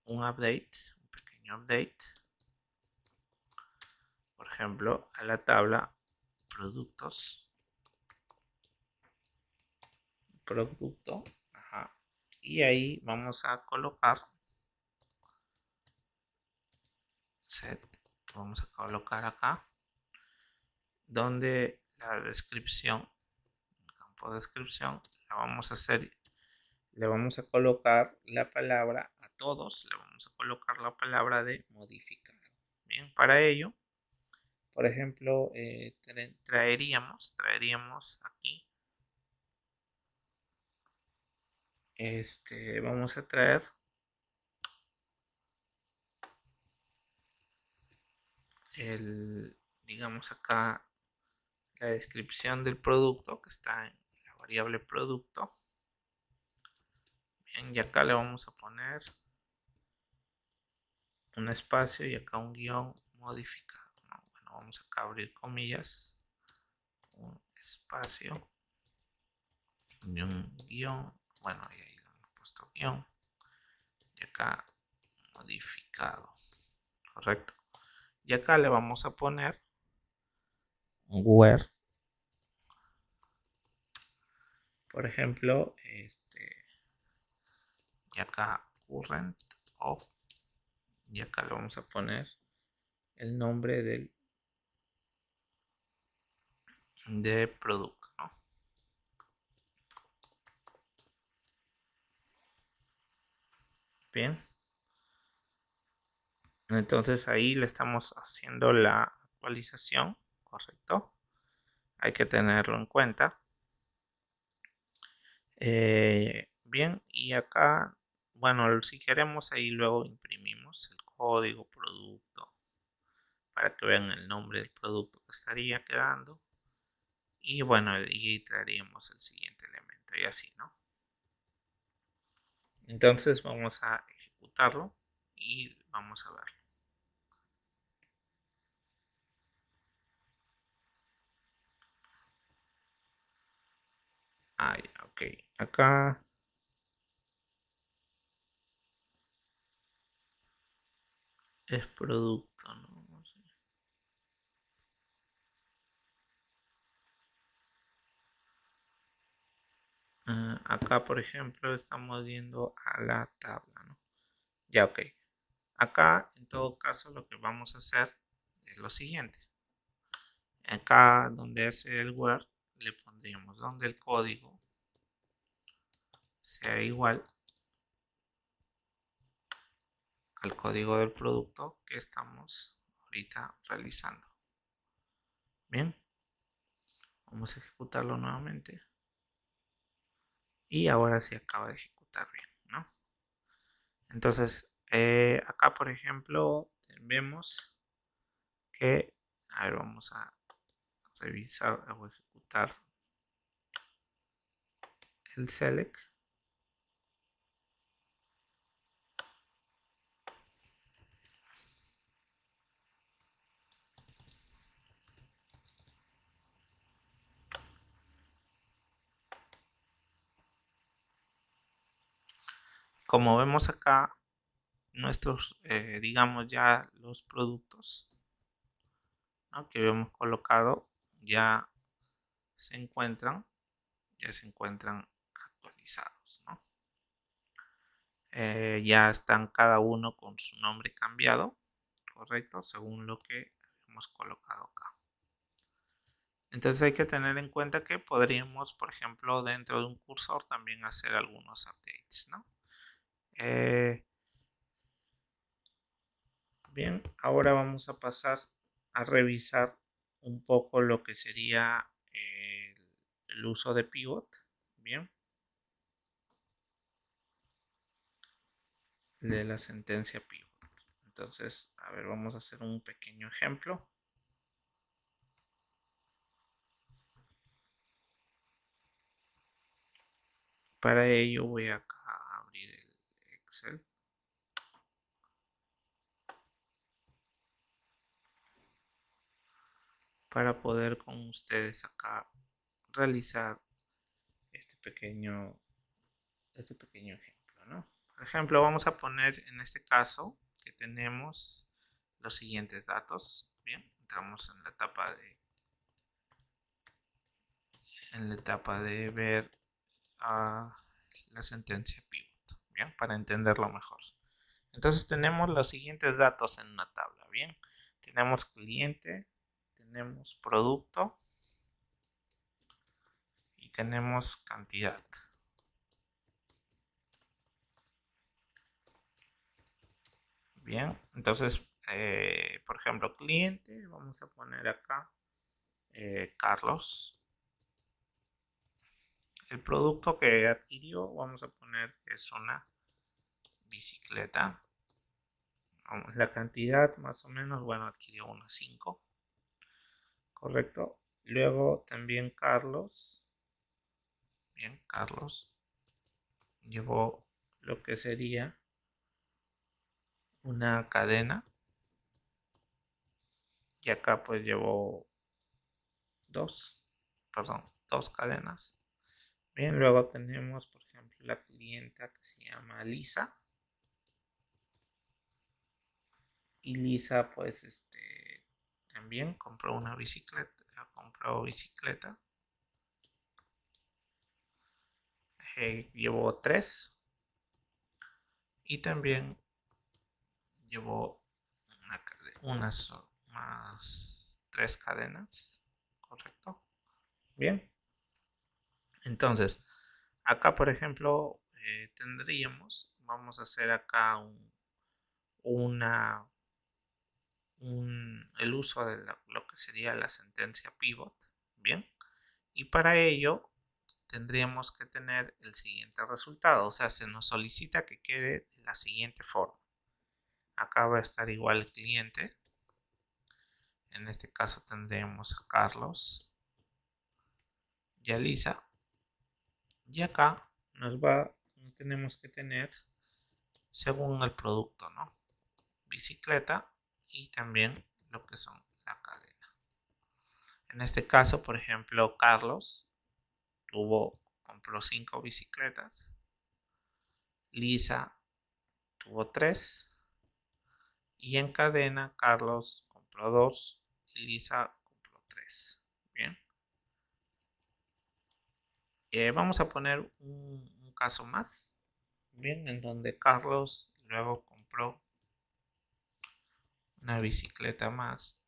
un update, un pequeño update, por ejemplo a la tabla productos, producto, ajá, y ahí vamos a colocar set, vamos a colocar acá donde la descripción, el campo de descripción, la vamos a hacer, le vamos a colocar la palabra a todos, le vamos a colocar la palabra de modificar. Bien, para ello, por ejemplo, traeríamos aquí, vamos a traer digamos acá, la descripción del producto que está en la variable producto. Bien, y acá le vamos a poner un espacio y acá un guión modificado, ¿no? Bueno, vamos acá a abrir comillas, un espacio y un guión, bueno, y ahí le hemos puesto guión y acá modificado, correcto. Y acá le vamos a poner un where, por ejemplo, y acá current of, y acá le vamos a poner el nombre de producto, ¿no? Bien, entonces ahí le estamos haciendo la actualización, correcto, hay que tenerlo en cuenta. Bien, y acá, bueno, si queremos ahí luego imprimimos el código producto para que vean el nombre del producto que estaría quedando. Y bueno, y traeríamos el siguiente elemento y así, ¿no? Entonces vamos a ejecutarlo y vamos a verlo. Ah, ya, ok. Acá es producto, ¿no? Acá, por ejemplo, estamos viendo a la tabla, ¿no? Ya, ok. Acá, en todo caso, lo que vamos a hacer es lo siguiente. Acá, donde hace el where, le pondríamos donde el código sea igual al código del producto que estamos ahorita realizando. Bien. Vamos a ejecutarlo nuevamente. Y ahora sí acaba de ejecutar bien, ¿no? Entonces, acá por ejemplo, vemos que, a ver, vamos a revisar o ejecutar el select. Como vemos acá, nuestros, digamos ya los productos, ¿no?, que habíamos colocado ya se encuentran, actualizados, ¿no? Ya están cada uno con su nombre cambiado, correcto, según lo que hemos colocado acá. Entonces hay que tener en cuenta que podríamos, por ejemplo, dentro de un cursor también hacer algunos updates, ¿no? Bien, ahora vamos a pasar a revisar un poco lo que sería el uso de pivot. Bien, de la sentencia pivot. Entonces, a ver, vamos a hacer un pequeño ejemplo. Para ello voy acá a abrir el Excel. Para poder con ustedes acá realizar este pequeño ejemplo, ¿no? Por ejemplo, vamos a poner en este caso que tenemos los siguientes datos. Bien, entramos en la etapa de ver la sentencia pivot, bien, para entenderlo mejor. Entonces tenemos los siguientes datos en una tabla, bien. Tenemos cliente, tenemos producto y tenemos cantidad. Bien, entonces, por ejemplo, cliente, vamos a poner acá Carlos. El producto que adquirió, vamos a poner que es una bicicleta. La cantidad más o menos, bueno, adquirió unas 5, correcto. Luego también Carlos, bien, Carlos llevó lo que sería una cadena y acá pues llevó dos cadenas. Bien, luego tenemos por ejemplo la clienta que se llama Lisa y Lisa pues también compró bicicleta, llevó 3 y también llevó unas más 3 cadenas, correcto. Bien, entonces acá por ejemplo vamos a hacer acá el uso de lo que sería la sentencia pivot, bien, y para ello tendríamos que tener el siguiente resultado, o sea, se nos solicita que quede de la siguiente forma. Acá va a estar igual el cliente, en este caso tendremos a Carlos y a Lisa, y acá nos tenemos que tener según el producto, ¿no? Bicicleta y también lo que son la cadena. En este caso, por ejemplo, Carlos compró 5 bicicletas, Lisa tuvo 3 y en cadena Carlos compró 2 y Lisa compró 3. Bien. Vamos a poner un caso más, bien, en donde Carlos luego compró una bicicleta más,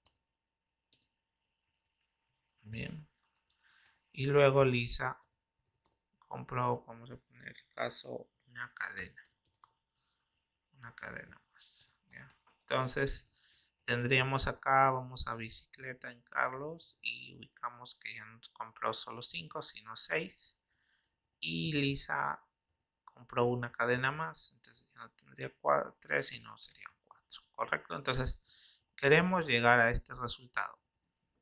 bien, y luego Lisa compró, vamos a poner el caso, una cadena más, bien. Entonces tendríamos acá, vamos a bicicleta en Carlos y ubicamos que ya nos compró solo 5, sino 6. Y Lisa compró una cadena más, entonces ya no tendría 3, sino serían 4, ¿correcto? Entonces queremos llegar a este resultado.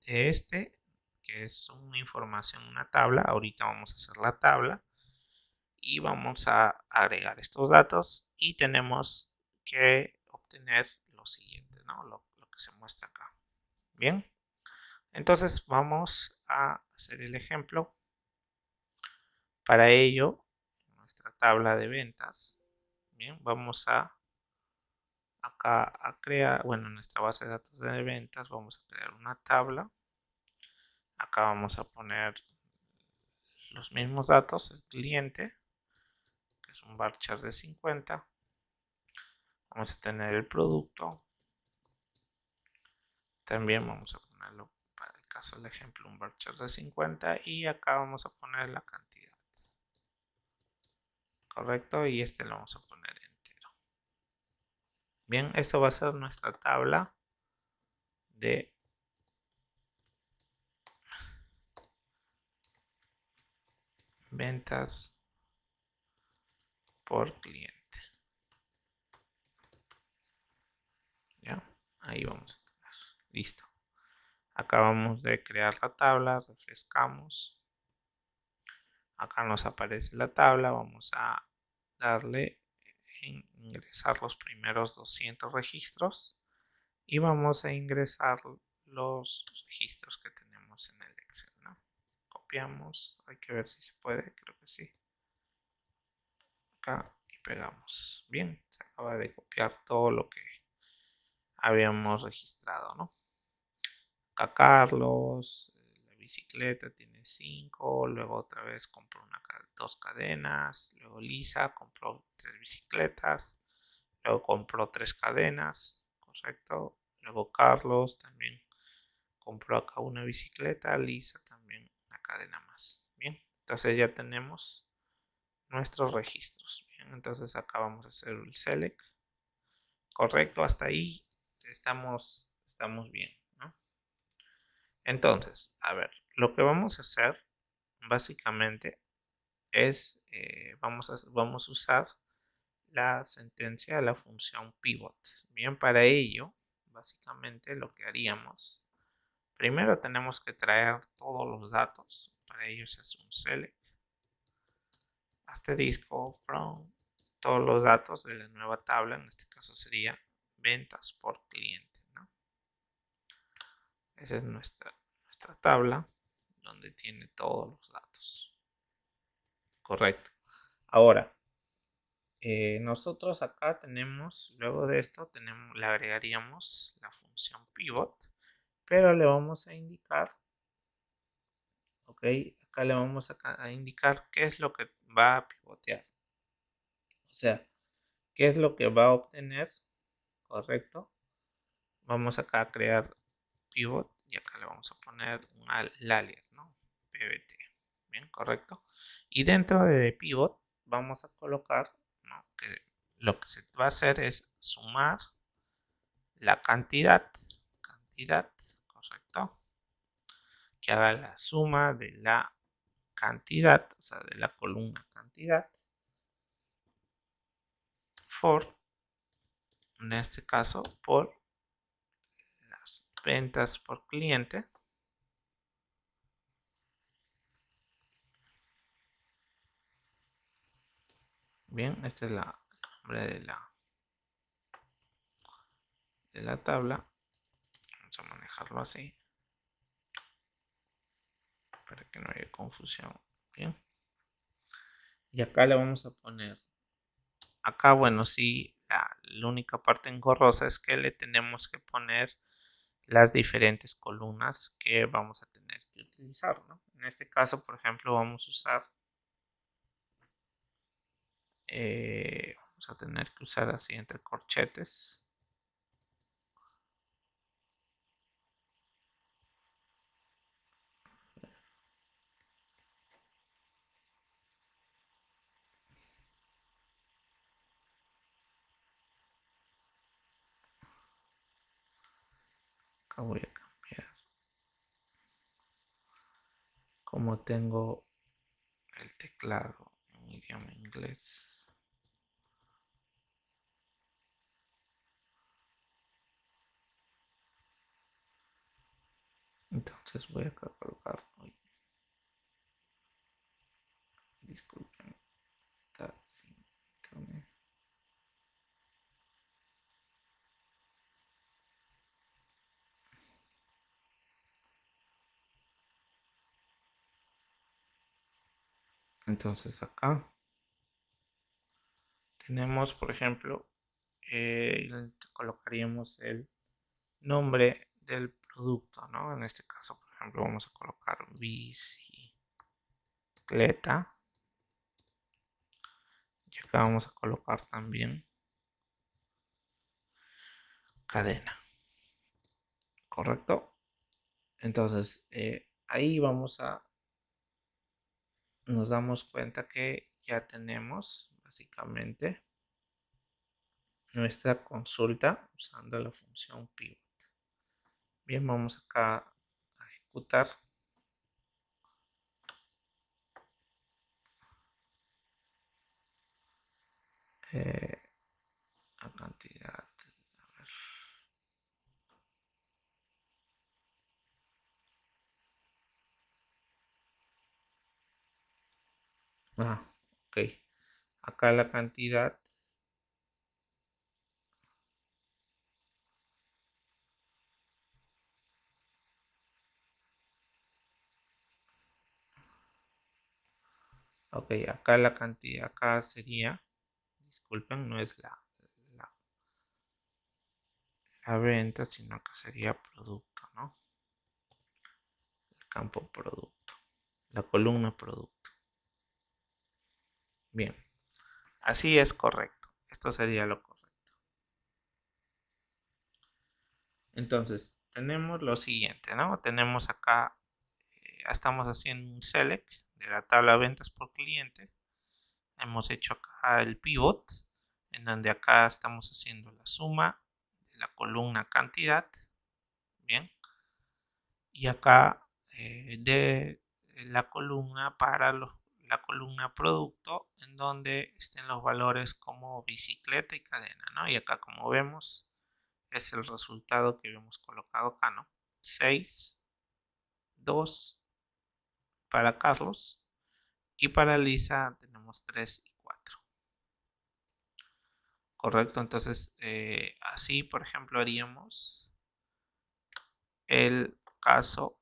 De este, que es una información, una tabla, ahorita vamos a hacer la tabla y vamos a agregar estos datos y tenemos que obtener lo siguiente, ¿no? Lo que se muestra acá. Bien, entonces vamos a hacer el ejemplo. Para ello, en nuestra tabla de ventas, bien, vamos a acá a crear, bueno, en nuestra base de datos de ventas vamos a crear una tabla. Acá vamos a poner los mismos datos, el cliente, que es un varchar de 50. Vamos a tener el producto. También vamos a ponerlo, para el caso del ejemplo, un varchar de 50. Y acá vamos a poner la cantidad. Correcto, y este lo vamos a poner entero. Bien, esto va a ser nuestra tabla de ventas por cliente. ¿Ya? Ahí vamos a tener. Listo. Acabamos de crear la tabla, refrescamos. Acá nos aparece la tabla. Vamos a darle en ingresar los primeros 200 registros y vamos a ingresar los registros que tenemos en el Excel, ¿no? Copiamos, hay que ver si se puede, creo que sí. Acá y pegamos. Bien, se acaba de copiar todo lo que habíamos registrado, ¿no? Acá Carlos, la bicicleta tiene 5, luego otra vez compró 2 cadenas, luego Lisa compró 3 bicicletas, luego compró 3 cadenas, correcto. Luego Carlos también compró acá una bicicleta, Lisa también una cadena más. Bien, entonces ya tenemos nuestros registros. Bien, entonces acá vamos a hacer el select. Correcto, hasta ahí estamos bien, ¿no? Entonces, a ver, lo que vamos a hacer básicamente es, vamos a usar la sentencia de la función pivot. Bien, para ello, básicamente lo que haríamos, primero tenemos que traer todos los datos. Para ello se hace un select, asterisco, from, todos los datos de la nueva tabla, en este caso sería ventas por cliente, ¿no? Esa es nuestra tabla donde tiene todos los datos. Correcto. Ahora, nosotros acá tenemos, luego de esto, le agregaríamos la función pivot, pero le vamos a indicar, ok, acá le vamos a indicar qué es lo que va a pivotear. O sea, qué es lo que va a obtener, correcto. Vamos acá a crear pivot y acá le vamos a poner el alias, ¿no? pbt, bien, correcto. Y dentro de pivot vamos a colocar, ¿no? Que lo que se va a hacer es sumar la cantidad, correcto, que haga la suma de la cantidad, o sea, de la columna cantidad, for, en este caso, por las ventas por cliente. Bien, este es el nombre de la tabla. Vamos a manejarlo así para que no haya confusión. Bien. Y acá le vamos a poner, acá bueno, sí, la única parte engorrosa es que le tenemos que poner las diferentes columnas que vamos a tener que utilizar, ¿no? En este caso, por ejemplo, vamos a usar, vamos a tener que usar así entre corchetes. Acá voy a cambiar. Como tengo el teclado en idioma inglés. Entonces voy a colocar. Uy, disculpen, está sin internet. Entonces acá tenemos, por ejemplo, colocaríamos el nombre del producto, ¿no? En este caso, por ejemplo, vamos a colocar bicicleta. Y acá vamos a colocar también cadena, ¿correcto? Entonces, ahí nos damos cuenta que ya tenemos básicamente nuestra consulta usando la función pivot. Bien, vamos acá a ejecutar. A cantidad. Ok. Acá la cantidad. Ok, acá la cantidad, acá sería, disculpen, no es la, la venta, sino que sería producto, ¿no? El campo producto, la columna producto. Bien, así es correcto. Esto sería lo correcto. Entonces, tenemos lo siguiente, ¿no? Tenemos acá, estamos haciendo un select de la tabla de ventas por cliente. Hemos hecho acá el pivot, en donde acá estamos haciendo la suma de la columna cantidad. Bien. Y acá de la columna para la columna producto, en donde estén los valores como bicicleta y cadena, ¿no? Y acá, como vemos, es el resultado que hemos colocado acá, ¿no? 6, 2 para Carlos, y para Lisa tenemos 3 y 4. Correcto, entonces así, por ejemplo, haríamos el caso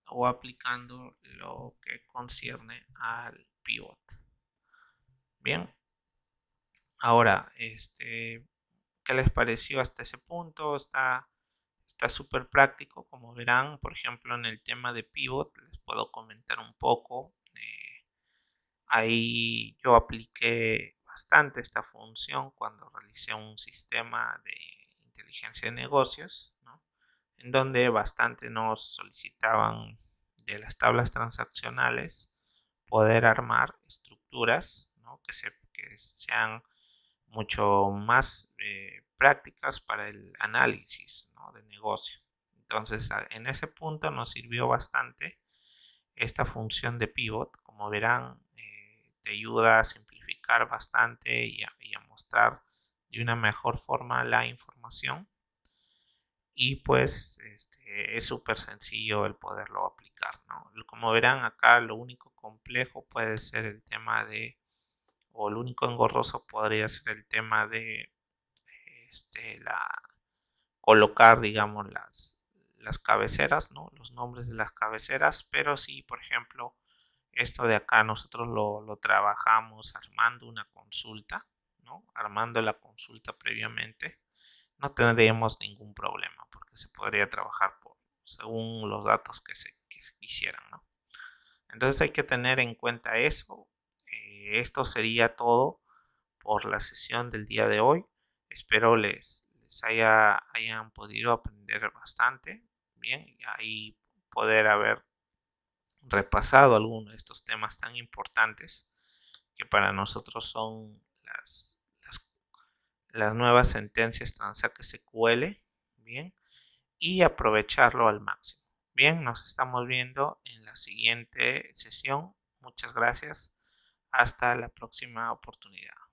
o aplicando lo que concierne al pivot. Bien, ahora, ¿qué les pareció hasta ese punto? Está súper práctico, como verán. Por ejemplo, en el tema de pivot les puedo comentar un poco. Ahí yo apliqué bastante esta función cuando realicé un sistema de inteligencia de negocios, ¿no? En donde bastante nos solicitaban de las tablas transaccionales poder armar estructuras, ¿no? que sean mucho más prácticas para el análisis, ¿no? de negocio. Entonces, en ese punto nos sirvió bastante esta función de pivot. Como verán, te ayuda a simplificar bastante y a mostrar de una mejor forma la información. Y pues es súper sencillo el poderlo aplicar, ¿no? Como verán acá, lo único complejo puede ser el tema o lo único engorroso podría ser el tema de colocar, digamos, las cabeceras, ¿no? Los nombres de las cabeceras. Pero sí, por ejemplo, esto de acá nosotros lo trabajamos armando una consulta, ¿no? Armando la consulta previamente. No tendríamos ningún problema porque se podría trabajar según los datos que se quisieran, ¿no? Entonces hay que tener en cuenta eso. Esto sería todo por la sesión del día de hoy. Espero les hayan podido aprender bastante bien y ahí poder haber repasado algunos de estos temas tan importantes que para nosotros son las nuevas sentencias Transact SQL. Bien, y aprovecharlo al máximo. Bien, nos estamos viendo en la siguiente sesión. Muchas gracias. Hasta la próxima oportunidad.